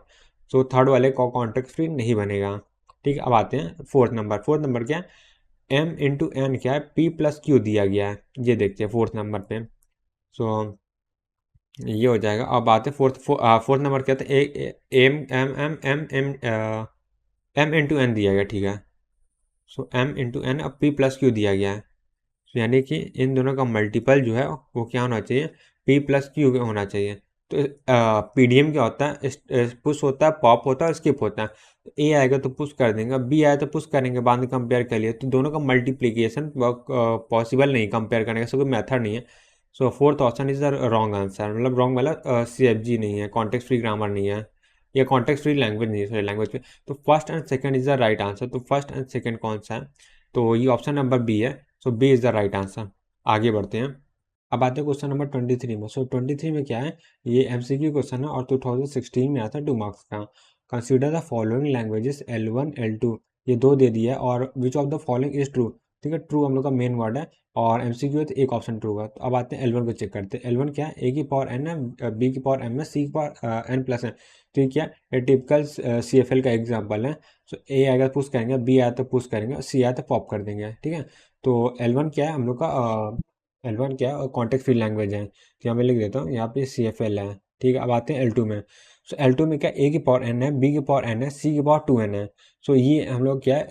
सो थर्ड वाले को कॉन्टेक्ट फ्री नहीं बनेगा, ठीक है। अब आते हैं फोर्थ नंबर। फोर्थ नंबर क्या है, एम इंटू एन क्या है, पी प्लस क्यू दिया गया है, ये देखते हैं फोर्थ नंबर पे। सो ये हो जाएगा। अब बात है फोर्थ नंबर क्या था, m m m m m m into n दिया गया, ठीक है। सो एम इंटू एन अब पी प्लस क्यू दिया गया है, तो यानी कि इन दोनों का मल्टीपल जो है वो क्या होना चाहिए, पी प्लस क्यू होना चाहिए। तो पीडीएम क्या होता है, पुश होता है, पॉप होता है और स्किप होता है। तो ए आएगा तो पुश कर देंगे, बी आया तो पुश करेंगे, बाद में कंपेयर कर लिए, तो दोनों का मल्टीप्लीकेशन पॉसिबल नहीं, कंपेयर करने का ऐसा कोई मेथड नहीं है। So fourth option is the wrong answer, मतलब रॉन्ग मतलब CFG नहीं है, कॉन्टेक्स्ट फ्री ग्रामर नहीं है, या कॉन्टेक्स्ट फ्री लैंग्वेज नहीं है, सॉरी लैंग्वेज पे। तो first and second is the right answer. तो फर्स्ट एंड सेकंड कौन सा है, तो ये ऑप्शन नंबर बी है। So B is the right answer. आगे बढ़ते हैं। अब आते हैं क्वेश्चन नंबर 23 में। सो 23 में क्या है, ये MCQ क्वेश्चन है और 2016 में आता है 2 मार्क्स का। Consider the following languages L1 L2, ये दो दे दिया है और विच of the following is true, ठीक है। ट्रू हम लोग का मेन वर्ड है और MCQ है तो एक ऑप्शन ट्रू होगा। तो अब आते हैं L1 को चेक करते हैं। L1 क्या है, ए की पावर एन है, बी की पावर एम है, सी की पावर एन प्लस है। तो ये क्या है, टिपिकल CFL का एग्जाम्पल है। सो ए आएगा तो पुश करेंगे, बी आया तो पुश करेंगे, सी आया तो पॉप कर देंगे, ठीक है। तो L1 क्या है हम लोग का, L1 क्या है और कॉन्टेक्स्ट फ्री लैंग्वेज है, तो यहाँ मैं लिख देता हूँ, यहाँ पे CFL है, ठीक है। अब आते हैं L2 में। सो L2 में क्या, ए की पावर एन है, बी की पावर एन है, सी की पावर 2n है। सो ये हम लोग क्या है,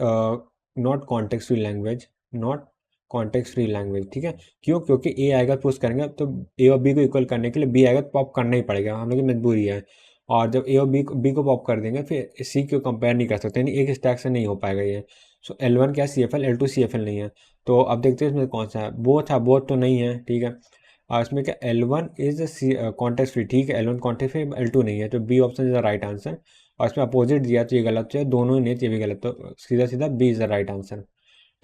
not context free language, not context free language, ठीक है। क्यों, क्योंकि ए आएगा पुश करेंगे तो ए और बी को इक्वल करने के लिए बी आएगा तो पॉप करना ही पड़ेगा, हम लोग की मजबूरी है। और जब ए और बी को पॉप कर देंगे फिर सी को कंपेयर नहीं कर सकते, यानी एक स्टैक से नहीं हो पाएगा ये। सो L1 क्या है, CFL, L2 CFL नहीं है। तो अब देखते हैं इसमें कौन सा है, बोथ है, बोथ तो नहीं है, ठीक है। और इसमें क्या, L1 इज कॉन्टेक्स्ट फ्री, ठीक है, L1 कॉन्टेक्स्ट फ्री, L2 नहीं है, तो B option is the right answer. और इसमें अपोजिट दिया तो ये गलत है, दोनों ही नहीं तो ये भी गलत, तो सीधा सीधा B is the right answer,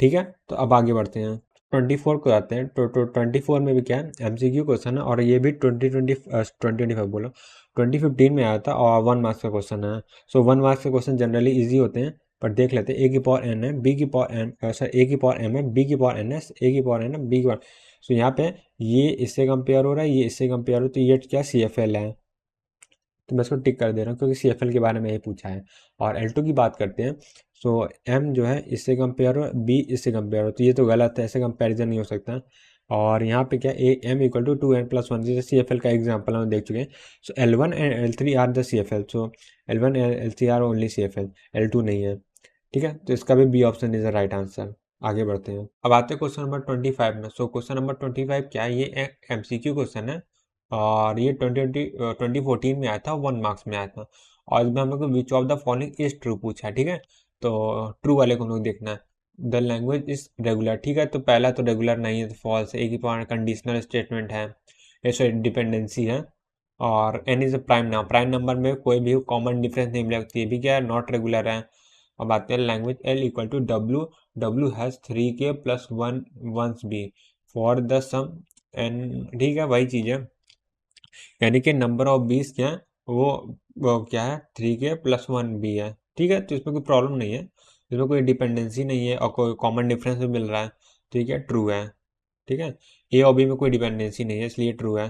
ठीक है। तो अब आगे बढ़ते हैं, 24 को आते हैं। तो 24 में भी क्या है, MCQ क्वेश्चन है और ये भी 2025 बोलो 2015 में आया था और 1 मार्क्स का क्वेश्चन है। सो 1 मार्क्स के क्वेश्चन जनरली इजी होते हैं, पर देख लेते हैं। ए की पावर एन है, बी की पावर एन, सर ए की पावर एम है, बी की पावर एन है, ए की पावर एन है, बी की पावर। सो यहाँ पे ये इससे कंपेयर हो रहा है, ये इससे कंपेयर हो, तो ये क्या CFL है, तो मैं इसको टिक कर दे रहा हूँ क्योंकि CFL के बारे में ये पूछा है। और L2 की बात करते हैं। सो M जो है इससे कंपेयर हो, B इससे कंपेयर हो, तो ये तो गलत है, ऐसे कंपैरिजन नहीं हो सकता। और यहाँ पे क्या ए M इक्वल टू 2n+1, जैसे CFL का एग्जाम्पल हम देख चुके हैं। So L1 and L3 are the CFL, so L1 L3 are only CFL, L2 नहीं है, ठीक है। तो इसका भी B option is the right answer. आगे बढ़ते हैं। अब आते हैं क्वेश्चन नंबर 25 में। सो क्वेश्चन नंबर 25 क्या है, ये MCQ क्वेश्चन है और ये 2014 में आया था, 1 मार्क्स में आया था। और इसमें हम लोग को विच of the following is true पूछा है, ठीक है। तो ट्रू वाले को हम लोग देखना है। द लैंग्वेज इज रेगुलर, ठीक है, तो पहला तो रेगुलर नहीं है, तो फॉल्स है। एक ही पावर कंडीशनल स्टेटमेंट है, ऐसे डिपेंडेंसी है। और एन इज अ प्राइम नाम, प्राइम नंबर में कोई भी कॉमन डिफरेंस नहीं मिलेगा, ये भी क्या है, नॉट रेगुलर है। अब आते हैं लैंग्वेज L इक्वल टू डब्ल्यू, डब्ल्यू has 3k plus 1 once b for the sum n, ठीक है, वही चीज़ है। यानी कि नंबर ऑफ बीस क्या है, वो क्या है, 3k प्लस 1b है, ठीक है। तो इसमें कोई प्रॉब्लम नहीं है, इसमें कोई डिपेंडेंसी नहीं है और कोई कॉमन डिफरेंस भी मिल रहा है, ठीक है, ट्रू है, ठीक है। ए और बी में कोई डिपेंडेंसी नहीं है, इसलिए ट्रू है।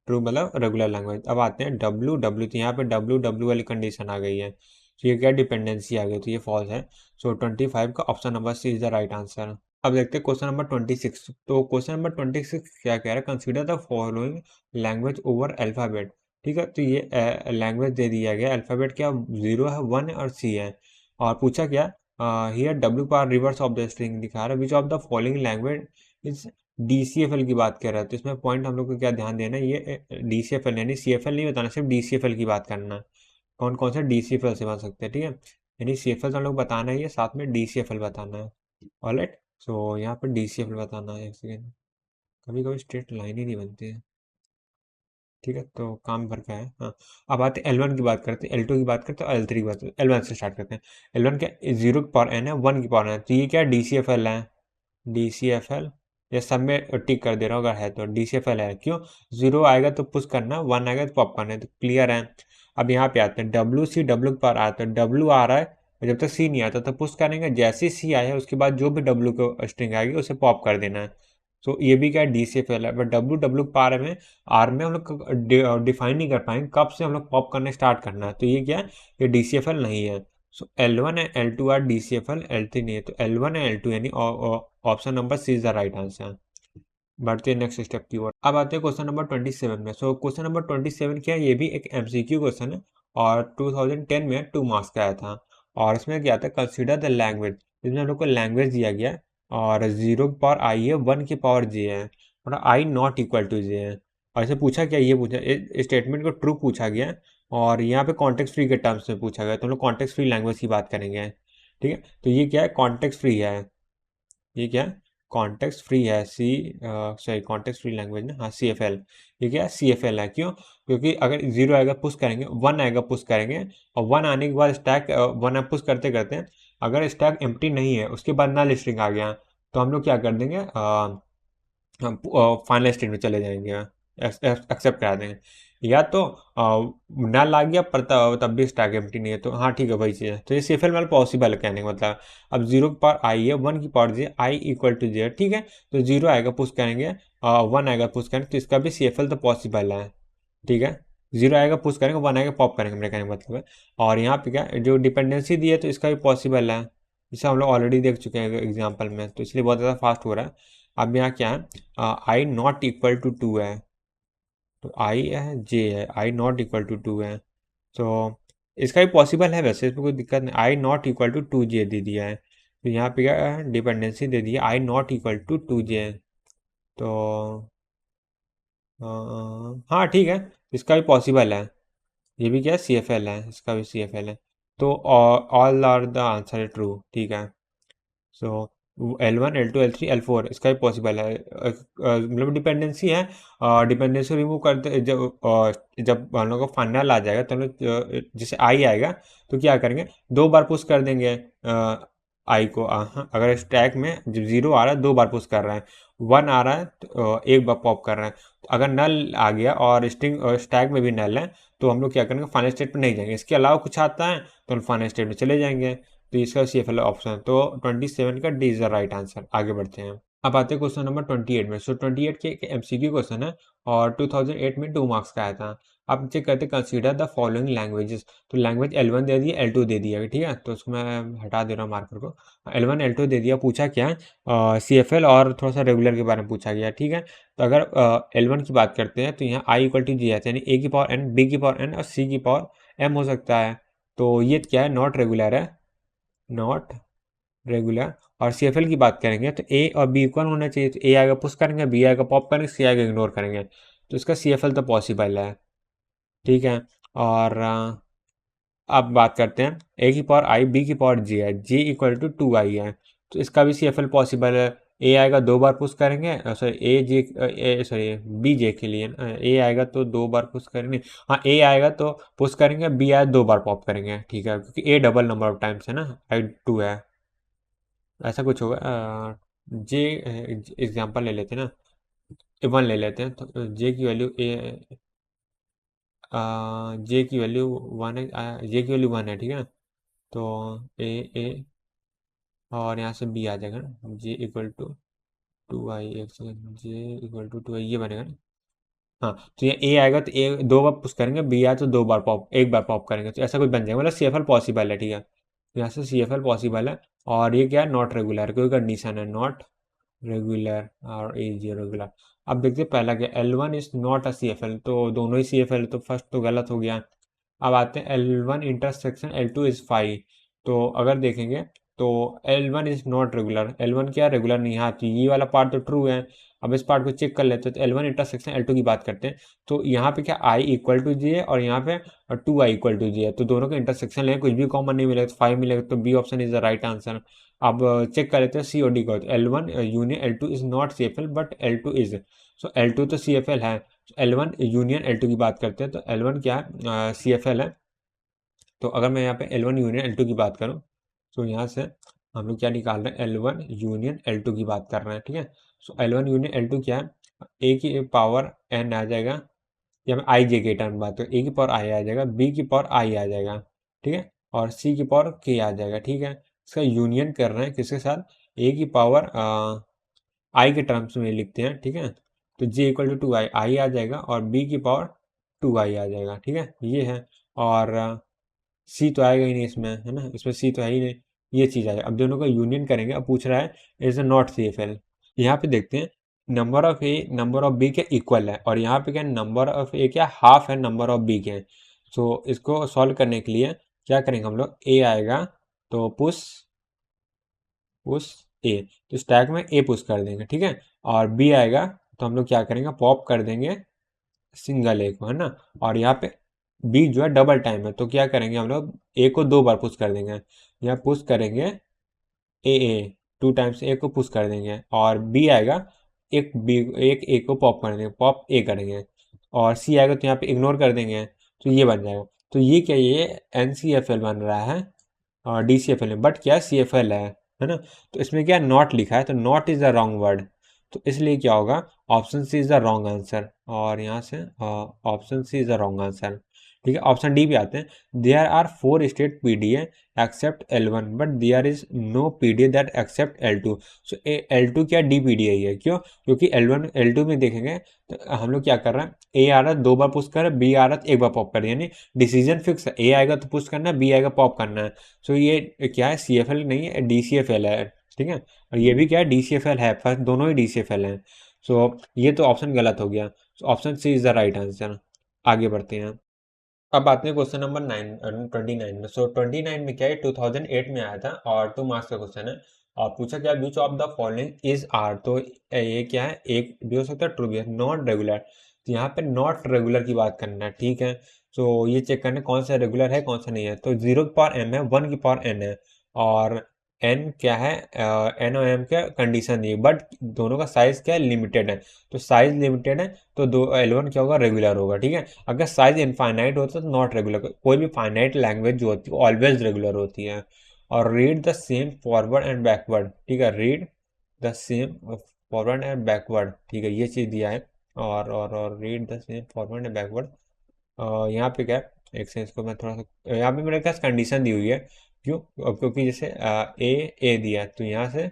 ट्रू मतलब रेगुलर लैंग्वेज। अब आते हैं डब्ल्यू डब्ल्यू, तो यहाँ पे डब्ल्यू डब्ल्यू वाली कंडीशन आ गई है, तो ये क्या डिपेंडेंसी आ गई, तो ये फॉल्स है। सो 25 का option number C is the right answer. अब देखते हैं क्वेश्चन नंबर 26। तो क्वेश्चन नंबर 26 क्या कह रहा है, consider the following language over alphabet, ठीक है। तो ये लैंग्वेज दे दिया गया, अल्फ़ाबेट क्या 0 है, 1 है और C है। और पूछा क्या, here W power reverse of the string दिखा रहा है, which of the following language is DCFL की बात कर रहा है, तो इसमें पॉइंट हम लोग को क्या ध्यान देना है, ये DCFL यानी CFL नहीं बताना, सिर्फ DCFL की बात करना है। कौन कौन सा DCFL से बन सकते हैं, ठीक है। यानी CFL तो हम लोग बताना ही है, साथ में DCFL बताना है। ऑलराइट, सो यहाँ पर DCFL बताना है। एक सेकेंड, कभी कभी स्ट्रेट लाइन ही नहीं बनती है, ठीक है, तो काम भर का है। हाँ, अब आते हैं L1 की बात करते हैं, L2 की बात करते हैं और L3 की बात करते हैं। L1 से स्टार्ट करते हैं। L1 क्या, 0 की पावर n है, 1 की पावर n है, तो ये क्या DCFL है। DCFL, ये सब में टिक कर दे रहा हूँ, अगर है तो DCFL है। क्यों, 0 आएगा तो पुश करना, 1 आएगा तो पॉप करना है, तो क्लियर है। अब यहाँ पे आते हैं WC, W की पावर आ, तो W आ रहा है, और जब तक C नहीं आता तो पुश करेंगे, जैसे ही C आया उसके बाद जो भी W को स्ट्रिंग आएगी उसे पॉप कर देना है। सो ये भी क्या DCFL है, बट W के पार में आर में हम लोग डिफाइन नहीं कर पाएंगे कब से हम लोग पॉप करने स्टार्ट करना है, तो ये क्या है, ये DCFL नहीं है। सो L1 and L2 are DCFL, L3 नहीं है, तो L1 एंड L2 यानी option number C is the right answer. बढ़ते हैं नेक्स्ट स्टेप की ओर। अब आते हैं क्वेश्चन नंबर 27 में। सो क्वेश्चन नंबर 27 क्या है, ये भी एक MCQ क्वेश्चन है और 2010 में 2 मार्क्स का आया था। और इसमें क्या आता है, कंसीडर द लैंग्वेज, इसमें हम लोग को लैंग्वेज दिया गया है और 0 की पावर आई है, 1 की पावर जे है, और आई नॉट इक्वल टू जे है। और इसे पूछा क्या, ये पूछा, इस स्टेटमेंट को ट्रू पूछा गया है और यहाँ पे कॉन्टेक्स्ट फ्री के टर्म्स में पूछा गया है, तो हम लोग कॉन्टेक्स्ट फ्री लैंग्वेज की बात करेंगे, ठीक है। तो ये क्या है, कॉन्टेक्स्ट फ्री है, ये क्या है, कॉन्टेक्स्ट फ्री है, सॉरी कॉन्टेक्स्ट फ्री लैंग्वेज ना, हाँ CFL। ये क्या है, CFL है। क्यों, क्योंकि अगर 0 आएगा पुश करेंगे, 1 आएगा पुश करेंगे, और 1 आने के बाद स्टैक 1 आप पुश करते करते अगर स्टैक एम्प्टी नहीं है उसके बाद नल स्ट्रिंग आ गया, तो हम लोग क्या कर देंगे, हम फाइनल स्टेट में चले जाएंगे, एक्सेप्ट करा देंगे। या तो नल आ गया पर तब भी स्टैक एम्प्टी नहीं है, तो हाँ ठीक है वही चीज़ है। तो ये CFL वाला पॉसिबल है कहने का मतलब। अब 0 की पावर आई है, 1 की power j, i equal to j, ठीक है। तो 0 आएगा पुश करेंगे, 1 आएगा पुश करेंगे, तो इसका भी CFL तो पॉसिबल है, ठीक है। 0 आएगा पुश करेंगे, 1 आएगा पॉप करेंगे, मेरे कहने का मतलब है। और यहाँ पे क्या जो डिपेंडेंसी दी है तो इसका भी पॉसिबल है, जिसे हम लोग ऑलरेडी देख चुके हैं एग्जाम्पल में, तो इसलिए बहुत ज़्यादा फास्ट हो रहा है। अब यहाँ क्या है, आई नॉट इक्वल टू 2 है, तो आई है, जे है, आई नॉट इक्वल टू 2 है, तो इसका भी पॉसिबल है वैसे, इसमें कोई दिक्कत नहीं। आई नॉट इक्वल टू 2J दे दिया है, तो यहाँ पे क्या डिपेंडेंसी दे दी है, आई नॉट इक्वल टू 2J, तो हाँ ठीक है, इसका भी पॉसिबल है। ये भी क्या है, CFL है, इसका भी CFL है, तो ऑल आर द आंसर है ट्रू, ठीक है। सो L1 L2 L3 L4 इसका भी पॉसिबल है, मतलब डिपेंडेंसी है। डिपेंडेंसी रिमूव करते जब जब हम लोग का फाइनल आ जाएगा तो हम लोग जैसे आई आएगा तो क्या करेंगे, 2 बार पुश कर देंगे आई को। हाँ, अगर स्टैक में जब 0 आ रहा है 2 बार पुश कर रहे हैं, 1 आ रहा है तो 1 बार पॉप कर रहे हैं। तो अगर नल आ गया और स्टैक में भी नल है तो हम लोग क्या करेंगे, फाइनल स्टेट में नहीं जाएंगे, इसके अलावा कुछ आता है तो हम फाइनल स्टेट में चले जाएंगे, तो इसका CFL ऑप्शन है, तो 27 का D is the right answer. आगे बढ़ते हैं। अब आते हैं क्वेश्चन नंबर 28 में। सो 28 के एक MCQ क्वेश्चन है और 2008 में 2 मार्क्स का आया था। अब चेक करते हैं, कंसीडर द फॉलोइंग लैंग्वेजेस। तो लैंग्वेज L1 दे दिया, L2 दे दिया, ठीक है, तो उसको मैं हटा दे रहा हूँ मार्कर को। L1 L2 दे दिया, पूछा क्या है, CFL और थोड़ा सा रेगुलर के बारे में पूछा गया, ठीक है। तो अगर L1 की बात करते हैं तो यहाँ आई इक्वल टू जी है, यानी A की पावर N, B की पावर N और C की पावर M हो सकता है। तो ये क्या है, नॉट रेगुलर है, नॉट रेगुलर। और CFL की बात करेंगे तो A और B इक्वल होना चाहिए, तो A आएगा पुश करेंगे, B आएगा पॉप करेंगे, C आएगा इग्नोर करेंगे, तो इसका CFL तो पॉसिबल है, ठीक है। और अब बात करते हैं, A की पावर I, B की पावर J है, J इक्वल टू 2I है, तो इसका भी CFL पॉसिबल है। A आएगा 2 बार पुश करेंगे, सॉरी B J के लिए A आएगा तो 2 बार पुश करेंगे, हाँ A आएगा तो पुश करेंगे, B आएगा 2 बार पॉप करेंगे, ठीक है, क्योंकि A double number of times है ना, I 2 है, ऐसा कुछ होगा। जे एग्जांपल ले लेते हैं ना, 1 ले लेते हैं, तो जे की वैल्यू जे की वैल्यू 1 है, जे की वैल्यू 1 है, ठीक है। तो ए और यहाँ से बी आ जाएगा ना, जे इक्वल टू 2I, एक second, J equal to 2I ये बनेगा ना। हाँ, तो ये ए आएगा तो ए 2 बार पुश करेंगे, बी आया तो 2 बार पॉप, 1 बार पॉप करेंगे, तो ऐसा कुछ बन जाएगा, मतलब CFL पॉसिबल है, ठीक है। तो यहाँ से CFL पॉसिबल है। और ये क्या है, नॉट रेगुलर, कोई कंडीशन है, नॉट रेगुलर और AG रेगुलर। अब देखते हैं पहला क्या, L1 is not a CFL, तो दोनों ही CFL, तो फर्स्ट तो गलत हो गया। अब आते हैं L1 इंटरसेक्शन L2 इज 5, तो अगर देखेंगे तो L1 is not regular, L1 क्या रेगुलर नहीं है। हाँ, तो ये वाला पार्ट तो ट्रू है। अब इस पार्ट को चेक कर लेते हैं, तो L1 इंटरसेक्शन L2 की बात करते हैं। तो यहाँ पे क्या I इक्वल टू जी है और यहाँ पे 2I इक्वल टू जी है, तो दोनों का इंटरसेक्शन लें, कुछ भी कॉमन नहीं मिलेगा तो 5 मिलेगा, तो B option is the right answer. अब चेक कर लेते हैं सी और डी को। L1 union L2 is not CFL but L2 is, so L2 तो CFL है। L1 यूनियन L2 की बात करते हैं, तो L1 क्या है, CFL है। तो अगर मैं यहाँ पे L1 यूनियन L2 की बात करूँ, तो यहाँ से हम लोग क्या निकाल रहे हैं, L1 यूनियन L2 की बात कर रहे हैं, ठीक है। सो L1 यूनियन L2 क्या है, a की पावर n आ जाएगा, या मैं आई जे के टर्म बात करूँ, a की पावर i आ जाएगा, b की पावर i आ जाएगा, ठीक है, और c की पावर k आ जाएगा, ठीक है। इसका यूनियन कर रहे हैं किसके साथ, a की पावर i के टर्म्स में लिखते हैं, ठीक है। तो j equal to 2i, i आ जाएगा, और b की पावर 2i आ जाएगा, ठीक है, ये है। और सी तो आएगा ही नहीं इसमें, है ना, इसमें सी तो है ही नहीं, ये चीज़ आएगा। अब दोनों का यूनियन करेंगे। अब पूछ रहा है इज नॉट CFL। यहाँ पे देखते हैं number of A number of B के इक्वल है, और यहाँ पे क्या नंबर ऑफ ए क्या हाफ है नंबर ऑफ बी के। सो इसको सॉल्व करने के लिए क्या करेंगे हम लोग, ए आएगा तो पुश पुश ए, तो स्टैक में ए पुश कर देंगे, ठीक है। और बी आएगा तो हम लोग क्या करेंगे, पॉप कर देंगे सिंगल ए को, है ना। और यहाँ पे बी जो है डबल टाइम है, तो क्या करेंगे हम लोग, ए को 2 बार पुश कर देंगे। यहाँ पुश करेंगे ए 2 टाइम्स ए को पुश कर देंगे, और बी आएगा एक बी एक ए को पॉप कर देंगे, पॉप ए करेंगे, और सी आएगा तो यहाँ पे इग्नोर कर देंगे, तो ये बन जाएगा। तो ये क्या, ये NCFL बन रहा है और DCFL में, बट क्या CFL है ना। तो इसमें क्या नॉट लिखा है, तो not is the wrong word, तो इसलिए क्या होगा, option C is the wrong answer. और यहाँ से option C is the wrong answer, ठीक है। ऑप्शन डी पे आते हैं, there are 4 state PDA accept L1 but there is no PDA that accept L2। So L2 क्या DPDA ही है, क्यों, क्योंकि L1 L2 में देखेंगे तो हम लोग क्या कर रहे हैं, ए आ रहा है 2 बार पुश कर रहे हैं, बी आ रहा है 1 बार पॉप कर रहे हैं, यानी डिसीजन फिक्स है, ए आएगा तो पुश करना है, बी आएगा पॉप करना है। सो ये क्या है, CFL नहीं है, DCFL है, ठीक है। और ये भी क्या है, DCFL है, फर्स्ट दोनों ही DCFL हैं। सो ये तो ऑप्शन गलत हो गया, so option C is the right answer. आगे बढ़ते हैं। अब आते हैं क्वेश्चन नंबर 29 में। सो 29 में क्या है, 2008 में आया था और 2 मार्क्स का क्वेश्चन है। और पूछा क्या, which of the following is R, तो ये क्या है, एक भी हो सकता है, ट्रू भी है, नॉट रेगुलर। तो यहाँ पे नॉट रेगुलर की बात करना है, ठीक है। तो ये चेक करना कौन सा रेगुलर है कौन सा नहीं है। तो 0 की पावर m है, 1 की पावर n है, और n क्या है, n और m क्या कंडीशन दी, बट दोनों का साइज क्या है, लिमिटेड है। तो साइज लिमिटेड है, तो दो L1 क्या होगा, रेगुलर होगा, ठीक है। अगर साइज इनफाइनाइट होता है तो नॉट रेगुलर। कोई भी फाइनाइट लैंग्वेज जो होती है वो ऑलवेज रेगुलर होती है। और read the same forward and backward, ठीक है, read the same forward and backward, ठीक है, ये चीज़ दिया है। और read the same forward and backward, यहाँ पे क्या है, एक से इसको मैं थोड़ा सा, यहाँ पे मेरे पास कंडीशन दी हुई है, क्यों, क्योंकि जैसे ए दिया है, तो यहाँ से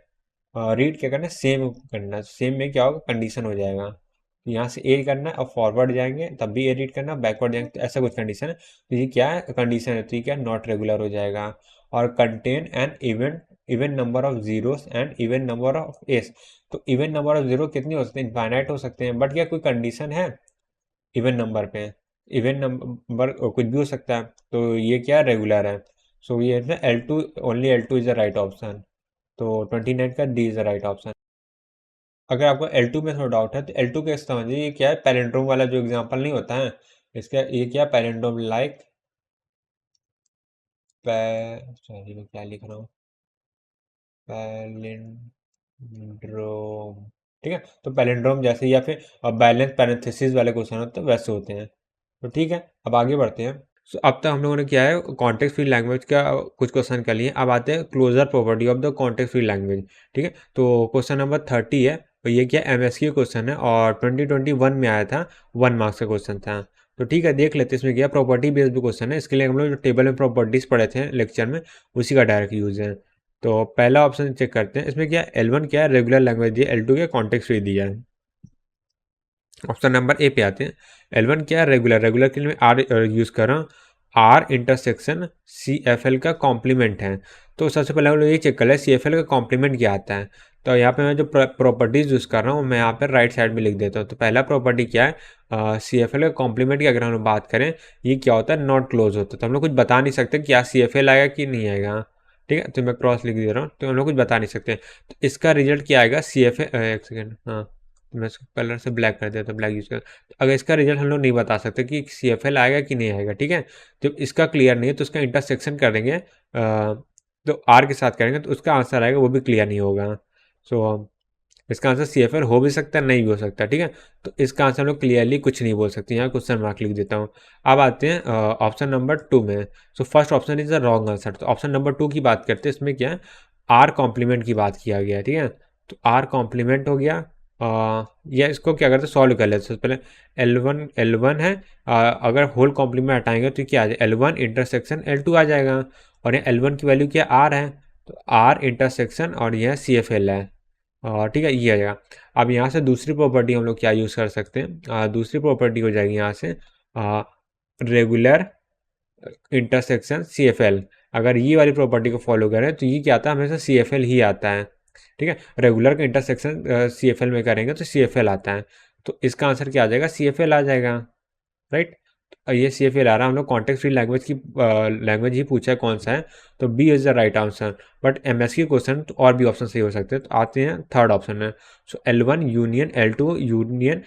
रीड क्या करना है, सेम करना है, सेम में क्या होगा, कंडीशन हो जाएगा। तो यहाँ से ए करना है और फॉरवर्ड जाएंगे तब भी ए रीड करना, बैकवर्ड जाएंगे तो ऐसा कुछ कंडीशन है, तो ये क्या है, कंडीशन है, तो ये क्या नॉट रेगुलर हो जाएगा। और contain an even number of zeros and even number of S, तो इवन नंबर ऑफ जीरो कितने हो सकते हैं, इनफाइनाइट हो सकते हैं, बट क्या कोई कंडीशन है इवन नंबर पे, इवन नंबर कुछ भी हो सकता है, तो ये क्या रेगुलर है। सो ये है ना L2, only L2 is the right option. तो 29 का D is the right option. अगर आपको L2 में थोड़ा डाउट है तो L2 के समझिए, ये क्या है, पैलिंड्रोम वाला जो एग्जांपल नहीं होता है, इसका ये क्या पैलिंड्रोम लाइक सॉरी मैं क्या लिख रहा हूँ, पैलिंड्रोम, ठीक है। तो पैलिंड्रोम जैसे, या फिर बैलेंस पैरेंथेसिस वाले क्वेश्चन होते हैं वैसे होते हैं। तो ठीक है, अब आगे बढ़ते हैं। सो अब तक हम लोगों ने क्या है, कॉन्टेक्स्ट फ्री लैंग्वेज का कुछ क्वेश्चन कर लिए। अब आते हैं closure property of the context free language, ठीक है। तो क्वेश्चन नंबर 30 है, तो ये क्या MSQ क्वेश्चन है और 2021 में आया था, 1 मार्क्स का क्वेश्चन था। तो ठीक है, देख लेते हैं इसमें क्या प्रॉपर्टी बेस्ड क्वेश्चन है। इसके लिए हम लोग जो टेबल में प्रॉपर्टीज पढ़े थे लेक्चर में, उसी का डायरेक्ट यूज है। तो पहला ऑप्शन चेक करते हैं, इसमें क्या L1 क्या है, रेगुलर लैंग्वेज है, L2 क्या कॉन्टेक्स्ट फ्री दिया है। ऑप्शन नंबर ए पे आते हैं, L1 क्या है, रेगुलर के लिए मैं आर यूज़ कर रहा हूँ, आर इंटरसेक्शन CFL का कॉम्प्लीमेंट है। तो सबसे पहले हम लोग ये चेक कर लें CFL का कॉम्प्लीमेंट क्या आता है। तो यहाँ पे मैं जो प्रॉपर्टीज यूज़ कर रहा हूँ मैं यहाँ पे राइट साइड में लिख देता हूँ। तो पहला प्रॉपर्टी क्या है, CFL का कॉम्प्लीमेंट की अगर हम बात करें, ये क्या होता है, नॉट क्लोज होता है। तो हम लोग कुछ बता नहीं सकते क्या CFL आएगा कि नहीं आएगा, ठीक है, तो मैं क्रॉस लिख दे रहा हूँ, तो हम लोग कुछ बता नहीं सकते। तो इसका रिजल्ट क्या आएगा, सी एफ एक सेकेंड, हाँ तो मैं इसको कलर से ब्लैक कर देता हूँ, ब्लैक यूज़ कर। तो अगर इसका रिजल्ट हम लोग नहीं बता सकते कि सी एफ एल आएगा कि नहीं आएगा, ठीक है। जब इसका क्लियर नहीं है तो उसका इंटरसेक्शन करेंगे, तो आर के साथ करेंगे तो उसका आंसर आएगा, वो भी क्लियर नहीं होगा। सो इसका आंसर सी एफ एल हो भी सकता है, नहीं भी हो सकता, ठीक है। तो इसका आंसर हम लोग क्लियरली कुछ नहीं बोल सकते, यहाँ क्वेश्चन मार्क लिख देता हूँ। अब आते हैं ऑप्शन नंबर 2 में। So first option is the wrong answer. तो ऑप्शन नंबर 2 की बात करते हैं, इसमें क्या है, आर कॉम्प्लीमेंट की बात किया गया है, ठीक है। तो आर कॉम्प्लीमेंट हो गया, या इसको क्या करते हैं, सॉल्व कर लेते हैं। सबसे पहले एल वन है, अगर होल कॉम्प्लीमेंट हटाएंगे तो क्या आ जाएगा, L1 इंटरसेक्शन L2 आ जाएगा। और यहाँ L1 की वैल्यू क्या, आर है, तो आर इंटरसेक्शन और यह सी एफ एल है, ठीक है, ये आ जाएगा। अब यहाँ से दूसरी प्रॉपर्टी हम लोग क्या यूज़ कर सकते हैं, दूसरी प्रॉपर्टी हो जाएगी यहाँ से regular intersection C F L. अगर ये वाली प्रॉपर्टी को फॉलो करें तो ये क्या आता है, हमेशा सी एफ एल ही आता है, ठीक है। रेगुलर का इंटरसेक्शन सी एफ एल में करेंगे तो सी एफ एल आता है। तो इसका आंसर क्या आ जाएगा, सी एफ एल आ जाएगा, राइट। ये सी एफ एल आ रहा है, हम लोग कॉन्टेक्स्ट फ्री लैंग्वेज की लैंग्वेज ही पूछा है कौन सा है, तो B is the right answer. But M S की क्वेश्चन तो और भी ऑप्शन सही हो सकते हैं, तो आते हैं थर्ड ऑप्शन में। सो L1 union L2 union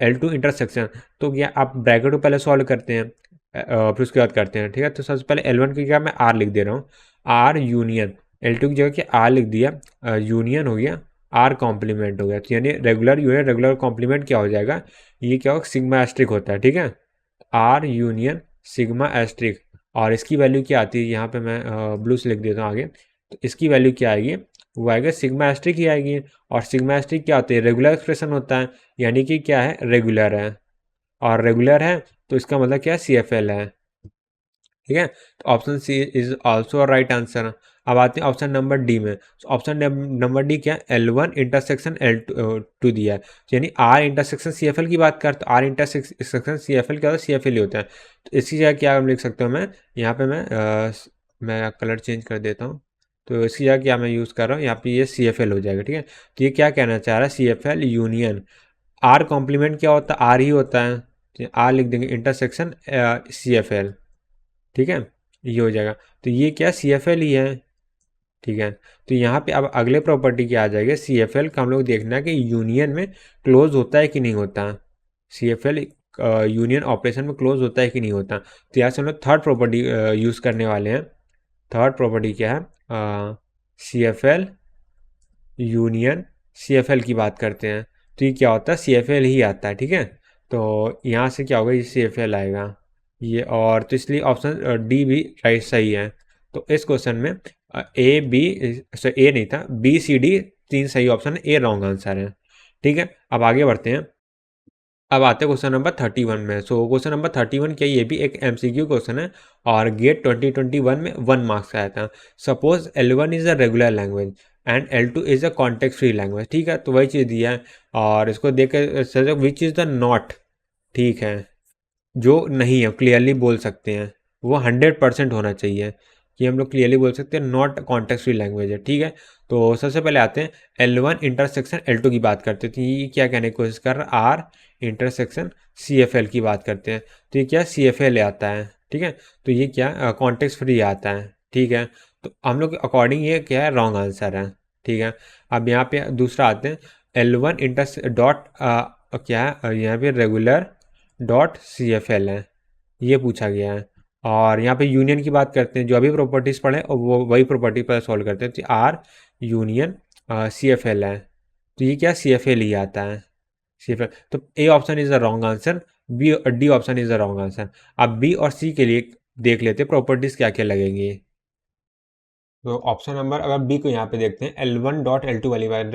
L2 intersection. तो क्या आप ब्रैकेट को पहले सॉल्व करते हैं, फिर उसके बाद करते हैं, ठीक है। तो सबसे पहले L1 की क्या मैं आर लिख दे रहा हूँ, आर यूनियन, L2 की जगह क्या आर लिख दिया, यूनियन हो गया, आर कॉम्प्लीमेंट हो गया। तो यानी रेगुलर यूनियन रेगुलर कॉम्प्लीमेंट क्या हो जाएगा, ये क्या होगा, सिग्मा एस्ट्रिक होता है, ठीक है। आर यूनियन सिग्मा एस्ट्रिक, और इसकी वैल्यू क्या आती है, यहाँ पे मैं ब्लू से लिख देता हूँ आगे। तो इसकी वैल्यू क्या आएगी, वो आएगा सिग्मा एस्ट्रिक ही आएगी। और सिग्मा एस्ट्रिक क्या होती है, रेगुलर एक्सप्रेशन होता है, यानी कि क्या है, रेगुलर है, और रेगुलर है तो इसका मतलब क्या है, सी एफ एल है, ठीक है। तो option C is also right answer. अब आते हैं ऑप्शन नंबर डी में। ऑप्शन नंबर डी क्या है, L1 इंटरसेक्शन L2 दिया है, यानी R intersection C F L की बात करते, R intersection C F L क्या होता है, सी एफ एल ही होता है। तो इसकी जगह क्या हम लिख सकते हो, मैं यहाँ पे मैं कलर चेंज कर देता हूँ। तो इसकी जगह क्या मैं यूज़ कर रहा हूँ, यहाँ पे ये सी एफ एल हो जाएगा, ठीक है। तो ये क्या कहना चाह रहा है, C F L union, R complement क्या होता है, आर ही होता है, तो आर लिख देंगे, इंटरसेक्शन सी एफ एल, ठीक है, ये हो जाएगा। तो ये क्या, सी एफ एल ही है, ठीक है। तो यहाँ पे अब अगले प्रॉपर्टी क्या आ जाएगा, सी एफ एल का हम लोग देखना है कि यूनियन में क्लोज होता है कि नहीं होता, C F L union operation में क्लोज होता है कि नहीं होता। तो यहाँ से हम लोग थर्ड प्रॉपर्टी यूज़ करने वाले हैं। थर्ड प्रॉपर्टी क्या है, C F L union C F L की बात करते हैं। तो ये क्या होता है, सी एफ एल ही आता है, ठीक है। तो यहाँ से क्या होगा, ये सी एफ एल आएगा, ये, और तो इसलिए ऑप्शन डी भी राइट सही है। तो इस क्वेश्चन में ए बी, ए नहीं था, बी सी डी तीन सही ऑप्शन है, ए रॉन्ग आंसर है, ठीक है। अब आगे बढ़ते हैं। अब आते हैं क्वेश्चन नंबर 31 में। सो क्वेश्चन नंबर 31 क्या, ये भी एक एमसीक्यू क्वेश्चन है, और गेट 2021 में 1 मार्क्स आया था। Suppose L1 is a regular language and L2 is a context free language, ठीक है। तो वही चीज़ दिया है, और इसको देख कर विच इज़ द नॉट, ठीक है, जो नहीं है क्लियरली बोल सकते हैं, वो 100% होना चाहिए कि हम लोग क्लियरली बोल सकते हैं नॉट कॉन्टेक्स्ट फ्री लैंग्वेज है, ठीक है। तो सबसे पहले आते हैं L1 इंटरसेक्शन L2 की बात करते थे, ये क्या कहने की कोशिश कर रहा है, R intersection C F L की बात करते हैं। तो ये क्या, सी एफ एल आता है, ठीक है। तो ये क्या, कॉन्टेक्स्ट फ्री आता है, ठीक है। तो हम लोग के अकॉर्डिंग ये क्या है, रॉन्ग आंसर है, ठीक है। अब यहाँ पे दूसरा आते हैं, L1 इंटर डॉट क्या है, यहाँ पे regular dot C F L है, ये पूछा गया है। और यहाँ पे यूनियन की बात करते हैं, जो अभी प्रॉपर्टीज पढ़े और वो वही प्रॉपर्टी पर सॉल्व करते हैं। तो R union C F L है, तो ये क्या, सी एफ एल ही आता है, सी एफ एल। तो A option is the wrong answer, B D option is the wrong answer. अब बी और सी के लिए देख लेते हैं प्रॉपर्टीज क्या क्या लगेंगी। तो ऑप्शन नंबर अगर बी को यहाँ पे देखते हैं, L1 डॉट L2 वाली बात,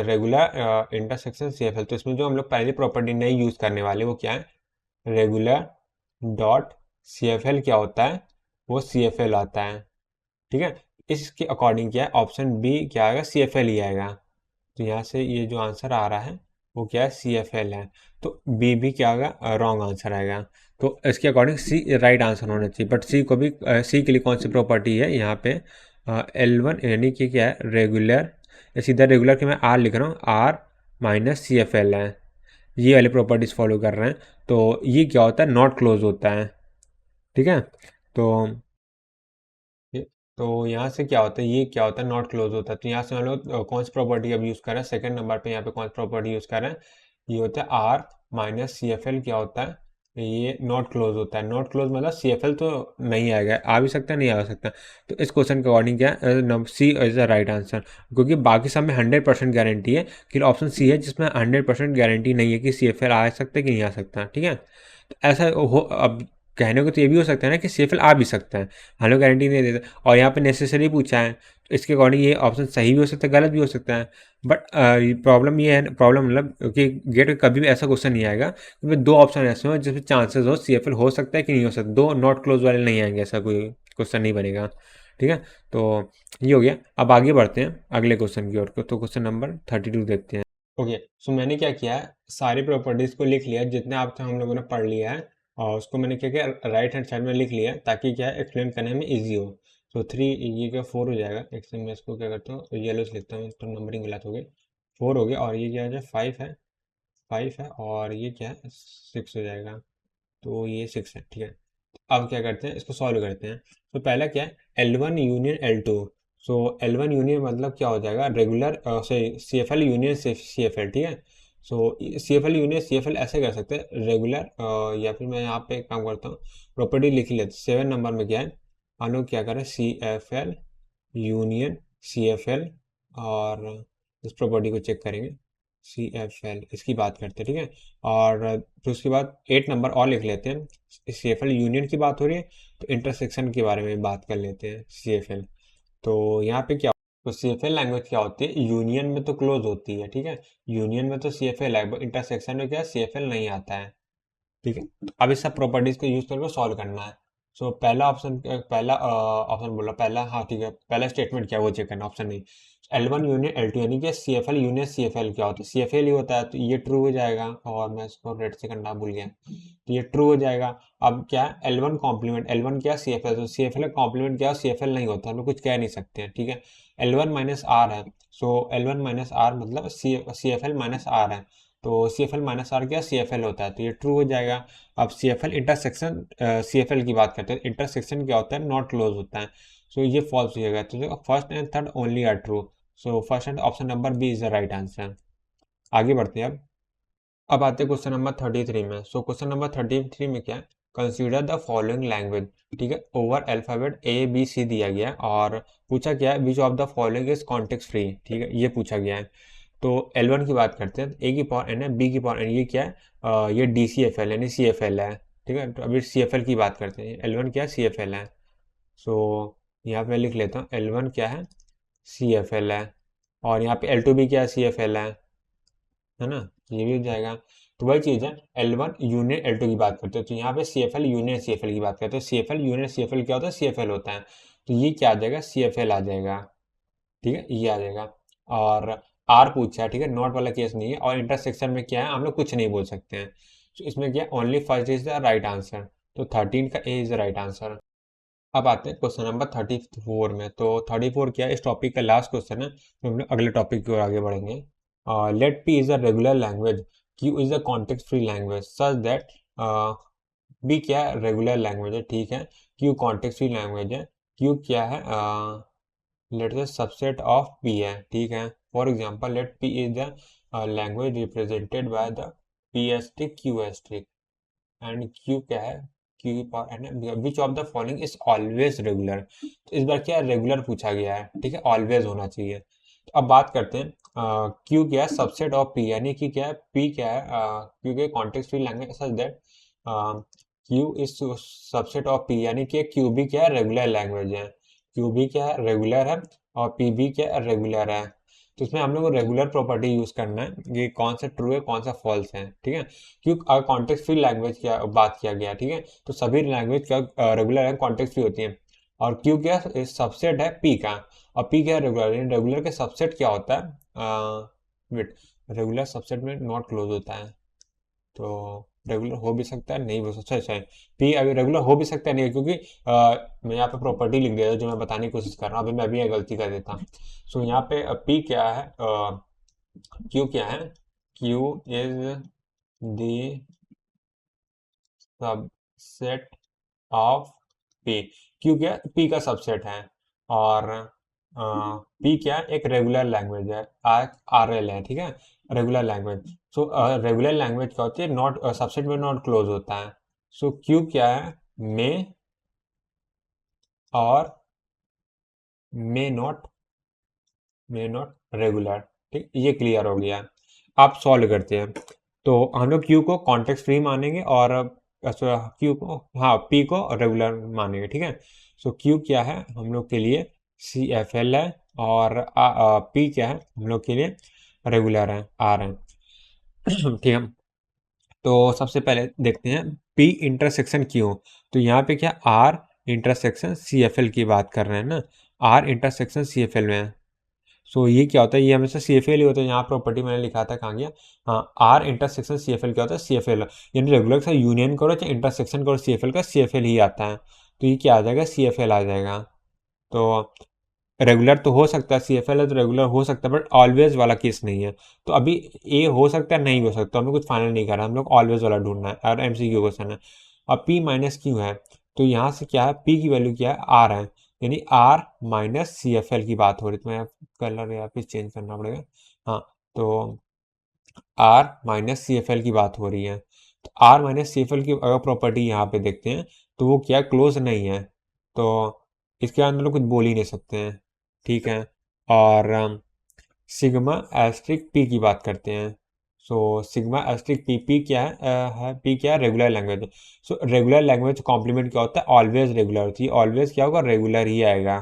regular intersection C F L. तो इसमें जो हम लोग पहली प्रॉपर्टी नहीं यूज़ करने वाले वो क्या है, regular dot C F L क्या होता है, वो सी एफ एल आता है, ठीक है। इसके अकॉर्डिंग क्या है, ऑप्शन बी क्या आएगा, सी एफ एल ही आएगा। तो यहाँ से ये जो आंसर आ रहा है वो क्या है, सी एफ एल है। तो बी भी क्या होगा, रॉन्ग आंसर आएगा। तो इसके अकॉर्डिंग सी राइट आंसर होना चाहिए, बट सी को भी, सी के लिए कौन सी प्रॉपर्टी है यहाँ पे, L1 यानी कि क्या है, रेगुलर, सीधा रेगुलर के मैं आर लिख रहा हूँ, R minus C F L है, ये वाली प्रॉपर्टीज फॉलो कर रहे हैं। तो ये क्या होता है, नॉट क्लोज होता है, ठीक है। तो तो यहाँ से क्या होता है, ये क्या होता है, नॉट क्लोज होता है। तो यहाँ से हम लोग कौन सी प्रॉपर्टी अब यूज़ कर रहे हैं, सेकंड नंबर पे यहाँ पे कौन सी प्रॉपर्टी यूज़ कर रहे हैं, ये होता है R minus C F L क्या होता है, ये नॉट क्लोज होता है। नॉट क्लोज मतलब सी एफ एल तो नहीं आएगा, आ भी सकता है नहीं आ सकता। तो इस क्वेश्चन के अकॉर्डिंग क्या है, सी इज द राइट आंसर, क्योंकि बाकी सब में 100% गारंटी है, कि ऑप्शन सी है जिसमें 100% गारंटी नहीं है कि सी एफ एल आ सकता है कि नहीं आ सकता। ठीक है, तो ऐसा हो, अब कहने को तो ये भी हो सकता है ना कि सी एफ एल आ भी सकता है, हम लोग गारंटी नहीं देते। और यहाँ पे नेसेसरी पूछा है, तो इसके अकॉर्डिंग ये ऑप्शन सही भी हो सकता है, गलत भी हो सकता है। बट प्रॉब्लम ये है, प्रॉब्लम मतलब कि गेट में कभी भी ऐसा क्वेश्चन नहीं आएगा कि दो ऑप्शन ऐसे हो जिसमें चांसेस हो सी एफ एल हो सकता है कि नहीं हो सकता, दो नॉट क्लोज वाले नहीं आएंगे, ऐसा कोई क्वेश्चन नहीं बनेगा। ठीक है, तो ये हो गया। अब आगे बढ़ते हैं अगले क्वेश्चन की ओर, तो क्वेश्चन नंबर 32 देखते हैं। ओके, सो मैंने क्या किया है, सारी प्रॉपर्टीज़ को लिख लिया जितने आप हम लोगों ने पढ़ लिया है, और उसको मैंने क्या किया, राइट हैंड साइड में लिख लिया, ताकि क्या है एक्सप्लेन करने में इजी हो। सो 3, ये क्या 4 हो जाएगा, एक सेकंड मैं इसको क्या करता हूँ, येलो से लिखता हूँ तो नंबरिंग गलत हो गई। 4 हो गया, और ये क्या हो जाए 5 है, और ये क्या है 6 हो जाएगा, तो ये 6 है। ठीक है, अब क्या करते हैं, इसको सॉल्व करते हैं। तो पहला क्या है, L1 यूनियन L2। सो L1 यूनियन मतलब क्या हो जाएगा, regular C F L union C F L. ठीक है, so C F L union C F L ऐसे कर सकते हैं, रेगुलर, या फिर मैं यहाँ पे एक काम करता हूँ, प्रॉपर्टी लिख लेते, 7 नंबर में क्या है, हम लोग क्या करें, C F L union C F L, और इस प्रॉपर्टी को चेक करेंगे, सी एफ एल इसकी बात करते हैं। ठीक है, और फिर उसके बाद 8 नंबर और लिख लेते हैं, सी एफ एल यूनियन की बात हो रही है, तो इंटरसेक्शन के बारे में बात कर लेते हैं, सी एफ एल। तो यहाँ पे क्या, तो सी एफ एल लैंग्वेज क्या होती है, यूनियन में तो क्लोज होती है। ठीक है, यूनियन में तो सी एफ एल है, इंटरसेक्शन में क्या सी एफ एल नहीं आता है। ठीक है, तो अब इस सब प्रॉपर्टीज को यूज करके सॉल्व करना है। सो पहला ऑप्शन, पहला ऑप्शन बोला, पहला, हाँ ठीक है, पहला स्टेटमेंट क्या है वो चेक करना, ऑप्शन नहीं। L1 यूनियन L2 यानी कि C F L union C F L क्या होता है, सी एफ एल ही होता है, तो ये ट्रू हो जाएगा, और मैं इसको रेड से करना भूल गया, तो ये ट्रू हो जाएगा। अब क्या है, L1 कॉम्प्लीमेंट, L1 क्या सी एफ एल, तो सी एफ एल का कॉम्प्लीमेंट क्या, सी एफ एल नहीं होता, हम लोग कुछ कह नहीं सकते हैं। ठीक है, L1 माइनस आर है, सो L1 माइनस आर मतलब C F L minus R है, तो C F L minus R क्या सी एफ एल होता है, तो ये ट्रू हो जाएगा। अब C F L intersection, C F L की बात करते हैं, इंटरसेक्शन क्या होता है, नॉट क्लोज होता है, सो ये फॉल्स हो जाएगा। तो first and third only are true, so first and option number B is the right answer. आगे बढ़ते हैं। अब आते हैं क्वेश्चन नंबर 33 में। सो क्वेश्चन नंबर 33 में क्या है, कंसीडर द फॉलोइंग लैंग्वेज। ठीक है, over alphabet A B C दिया गया है, और पूछा क्या है, which of the following is context free. ठीक है, ये पूछा गया है। तो L1 की बात करते हैं, ए की पावर एन है, बी की पावर एन, ये क्या है, ये डी सी एफ एल यानी सी एफ एल है। ठीक है, तो अभी सी एफ एल की बात करते हैं, L1 क्या है, सी एफ एल है। सो यहाँ पे लिख लेता हूँ, L1 क्या है, सी एफ एल है, और यहाँ पे L2 भी क्या है, सी एफ एल है ना, ये भी हो जाएगा। तो वही चीज़ है, L1 यूनियन L2 की बात करते हैं, तो यहाँ पे C F L union C F L की बात करते हैं, C F L union C F L क्या होता है, सी एफ एल होता है, तो ये क्या आ जाएगा, सी एफ एल आ जाएगा। ठीक है, ये आ जाएगा। और आर पूछा है, ठीक है, नॉट वाला केस नहीं है, और इंटरसेक्शन में क्या है, हम लोग कुछ नहीं बोल सकते हैं, तो इसमें क्या only first is the right answer, तो 13 का ए इज द राइट आंसर। अब आते हैं क्वेश्चन नंबर 34 में। तो 34 क्या है, इस टॉपिक का लास्ट क्वेश्चन है, तो हम लोग अगले टॉपिक की ओर आगे बढ़ेंगे। Let P is a regular language, Q is a context free language such that, B क्या है, रेगुलर लैंग्वेज है, ठीक है, क्यू कॉन्टेक्स्ट फ्री लैंग्वेज है, क्यू क्या है, let the subset of P है। ठीक है, for example let P is the language represented by the P asterisk Q asterisk, and Q क्या है, क्यू की power N, which of the following is always regular. तो इस बार क्या regular पूछा गया है, ठीक है, ऑलवेज होना चाहिए। तो अब बात करते हैं, क्यू क्या है, सबसेट ऑफ पी, यानी कि क्या है, पी क्या है, क्यू के context free language such that Q is subset of P, यानी कि क्यू भी क्या है, रेगुलर लैंग्वेज है, क्यू भी क्या है, रेगुलर है, और पी भी क्या है, रेगुलर है। तो इसमें हम लोग को रेगुलर प्रॉपर्टी यूज करना है, कि कौन सा ट्रू है कौन सा फॉल्स है। ठीक है, क्योंकि अगर कॉन्टेक्स्ट फ्री लैंग्वेज की बात किया गया, ठीक है, तो सभी लैंग्वेज क्या रेगुलर है, कॉन्टेक्स्ट फ्री होती है, और क्यू क्या सबसेट है पी का, और पी क्या रेगुलर, रेगुलर के सबसेट क्या होता है, वेट, रेगुलर सबसेट में नॉट क्लोज होता है, तो रेगुलर हो भी सकता है नहीं भी हो सकता है, पी अभी रेगुलर हो भी सकता है नहीं, क्योंकि मैं यहाँ पे प्रॉपर्टी लिख देता जो मैं बताने की कोशिश कर रहा हूँ, अभी मैं भी एक गलती कर देता हूँ। सो यहाँ पे पी क्या है, क्यू क्या है, Q is the subset of P, Q क्या पी का सबसेट है, और पी क्या है, एक रेगुलर लैंग्वेज है, आर एल है, ठीक है, regular language. So regular language क्या होती है, नॉट सबसेट में नॉट क्लोज होता है। सो क्यू क्या है, मे और मे नॉट रेगुलर। ठीक, ये क्लियर हो गया। आप सॉल्व करते हैं तो हम लोग क्यू को कॉन्टेक्स्ट फ्री मानेंगे और क्यू को, हाँ, पी को रेगुलर मानेंगे, ठीक है। सो क्यू क्या है हम लोग के लिए, सी एफ एल है, और पी क्या है हम लोग के लिए, रेगुलर है, आर है। ठीक है, तो सबसे पहले देखते हैं पी इंटरसेक्शन क्यों। तो यहाँ पे क्या, R intersection C F L की बात कर रहे हैं ना, R intersection C F L में है। सो ये क्या होता है, ये हमेशा सी एफ एल ही होता है। यहाँ प्रॉपर्टी मैंने लिखा था, कहाँ गया, हाँ, R intersection C F L क्या होता है, सी एफ एल, यानी रेगुलर का यूनियन करो चाहे इंटरसेक्शन करो, सी एफ एल का सी एफ एल ही आता है। तो ये क्या आ जाएगा, सी एफ एल आ जाएगा। तो रेगुलर तो हो सकता है, सी एफ एल है तो रेगुलर हो सकता है, बट ऑलवेज वाला केस नहीं है। तो अभी ए हो सकता है, नहीं हो सकता, हमें कुछ फाइनल नहीं करा, हम लोग ऑलवेज वाला ढूंढना है और एमसीक्यू क्वेश्चन है। अब पी माइनस क्यू है, तो यहाँ से क्या है, पी की वैल्यू क्या है, आर है, यानी R minus C F L की बात हो रही है। तो मैं कलर यहाँ पे चेंज करना पड़ेगा, हाँ। तो R minus C F L की बात हो रही है, तो R minus C F L की अगर प्रॉपर्टी यहाँ पे देखते हैं तो वो क्या, क्लोज नहीं है, तो इसके अंदर लोग कुछ बोल ही नहीं सकते हैं, ठीक है। और सिग्मा एस्ट्रिक पी की बात करते हैं। So sigma asterisk P, P क्या है पी क्या है, regular language. So regular language complement क्या होता है, ऑलवेज रेगुलर होती है, ऑलवेज क्या होगा, रेगुलर ही आएगा,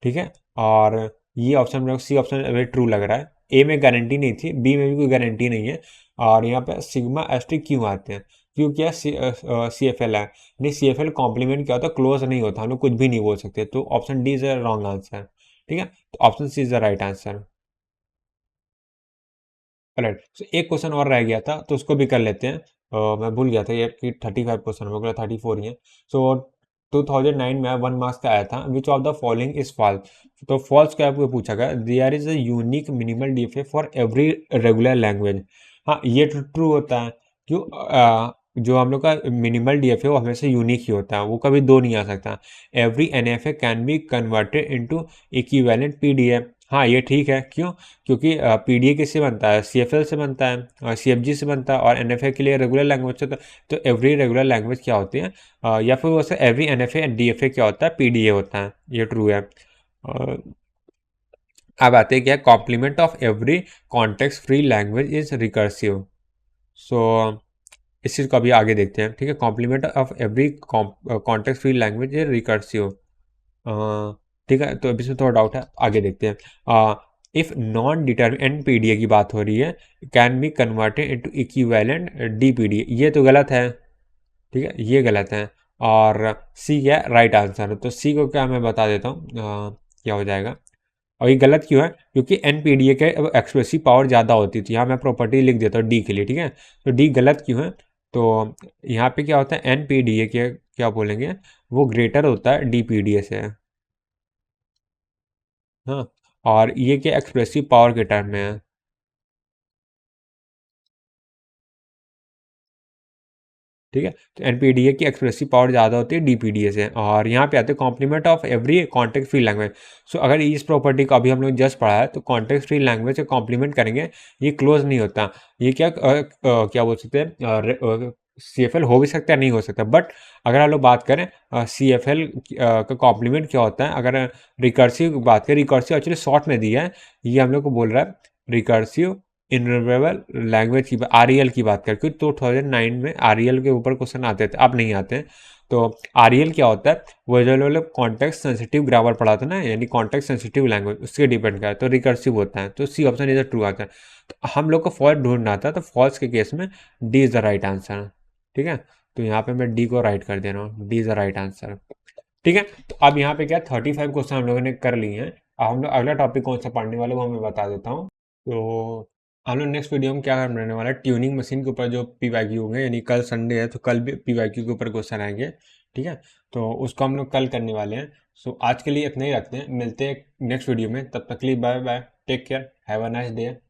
ठीक है। और ये ऑप्शन मेरे को, सी ऑप्शन अभी ट्रू लग रहा है। ए में गारंटी नहीं थी, बी में भी कोई गारंटी नहीं है। और यहाँ पे सिग्मा एस्ट्रिक क्यों आते हैं, क्यों क्या, सी एफ एल है, नहीं, सी एफ एल कॉम्प्लीमेंट क्या होता है, क्लोज नहीं होता, हम लोग कुछ भी नहीं बोल सकते। तो option D is the wrong answer, ठीक है। तो option C is the right answer. Right, तो एक क्वेश्चन और रह गया था तो उसको भी कर लेते हैं। मैं भूल गया था ये कि 35 क्वेश्चन हो गया, 34 ही है। सो 2009 में 1 मार्क्स का आया था, which of the following is false. तो फॉल्स क्या आपको पूछा गया, there is a unique minimal DFA for every regular language. हाँ, ये ट्रू होता है। क्यों, जो हम लोग का मिनिमल डीएफए वो हमेशा यूनिक ही होता है, वो कभी दो नहीं आ सकता। Every NFA can be converted into equivalent PDF. हाँ, ये ठीक है, क्यों, क्योंकि पीडीए किससे बनता है, सीएफएल से बनता है, और सीएफजी से बनता है, और एनएफए के लिए रेगुलर लैंग्वेज से। तो एवरी रेगुलर लैंग्वेज क्या होती है, या फिर वैसे एवरी एनएफए एंड डीएफए क्या होता है, पीडीए होता है, ये ट्रू है। अब आते हैं क्या, complement of every context free language is recursive. So इस चीज़ को अभी आगे देखते हैं, ठीक है। Complement of every context free language is recursive, ठीक है। तो अभी इसमें थोड़ा डाउट है, आगे देखते हैं। इफ नॉन डिटर्मिनेंट पीडीए की बात हो रही है, can be converted into equivalent D PDA, ये तो गलत है, ठीक है, ये गलत है। और सी क्या राइट आंसर है, तो सी को क्या मैं बता देता हूँ, क्या हो जाएगा। और ये गलत क्यों है, क्योंकि एन पी डी ए के एक्सप्रेसिव पावर ज़्यादा होती थी। यहाँ मैं प्रॉपर्टी लिख देता हूँ डी के लिए, ठीक है। तो डी गलत क्यों है, तो यहाँ पे क्या होता है, एन पी डी ए के क्या बोलेंगे, वो ग्रेटर होता है डी पी डी ए से, हाँ। और ये क्या एक्सप्रेसिव पावर के टर्म में है, ठीक है। तो एनपीडीए की एक्सप्रेसिव पावर ज़्यादा होती है डीपीडीए से। और यहाँ पे आते हैं complement of every context free language. So अगर इस प्रॉपर्टी को अभी हम लोग जस्ट पढ़ा है, तो कॉन्टेक्स्ट फ्री लैंग्वेज से कॉम्प्लीमेंट करेंगे, ये क्लोज नहीं होता। ये क्या क्या बोल सकते हैं, सी एफ एल हो भी सकता है, नहीं हो सकता, बट अगर हम लोग बात करें सी एफ एल का कॉम्प्लीमेंट क्या होता है, अगर रिकर्सिव बात करें, रिकर्सिव एक्चुअली शॉर्ट में दिया है, ये हम लोग को बोल रहा है रिकर्सिव इनरेबल लैंग्वेज की, आर की बात करके। तो 2009 में आर के ऊपर क्वेश्चन आते थे, अब नहीं आते हैं। तो आर क्या होता है, वो जो लोग कॉन्टेक्स्ट सेंसिटिव ग्रामर पढ़ा था ना, यानी कॉन्टेक्स्ट सेंसिटिव लैंग्वेज, उसके डिपेंड करता है, तो रिकर्सिव होता है। तो सी ऑप्शन इधर ट्रू आता है। तो हम लोग को फॉल्स ढूंढना था, तो फॉल्स के केस में D is the right answer, ठीक है। तो यहाँ पे मैं डी को राइट कर दे रहा हूँ, D is the right answer, ठीक है। तो अब यहाँ पे क्या 35 क्वेश्चन हम लोगों ने कर लिए हैं। अब हम लोग अगला टॉपिक कौन सा पढ़ने वाले वो मैं बता देता हूँ। तो हम लोग नेक्स्ट वीडियो में क्या करने वाला है, ट्यूनिंग मशीन के ऊपर जो पीवाईक्यू होंगे, यानी कल संडे है तो कल भी पीवाईक्यू के ऊपर क्वेश्चन आएंगे, ठीक है। तो उसको हम लोग कल करने वाले हैं। सो आज के लिए इतना ही रखते हैं, मिलते हैं नेक्स्ट वीडियो में, तब तक के लिए bye bye, take care, have a nice day.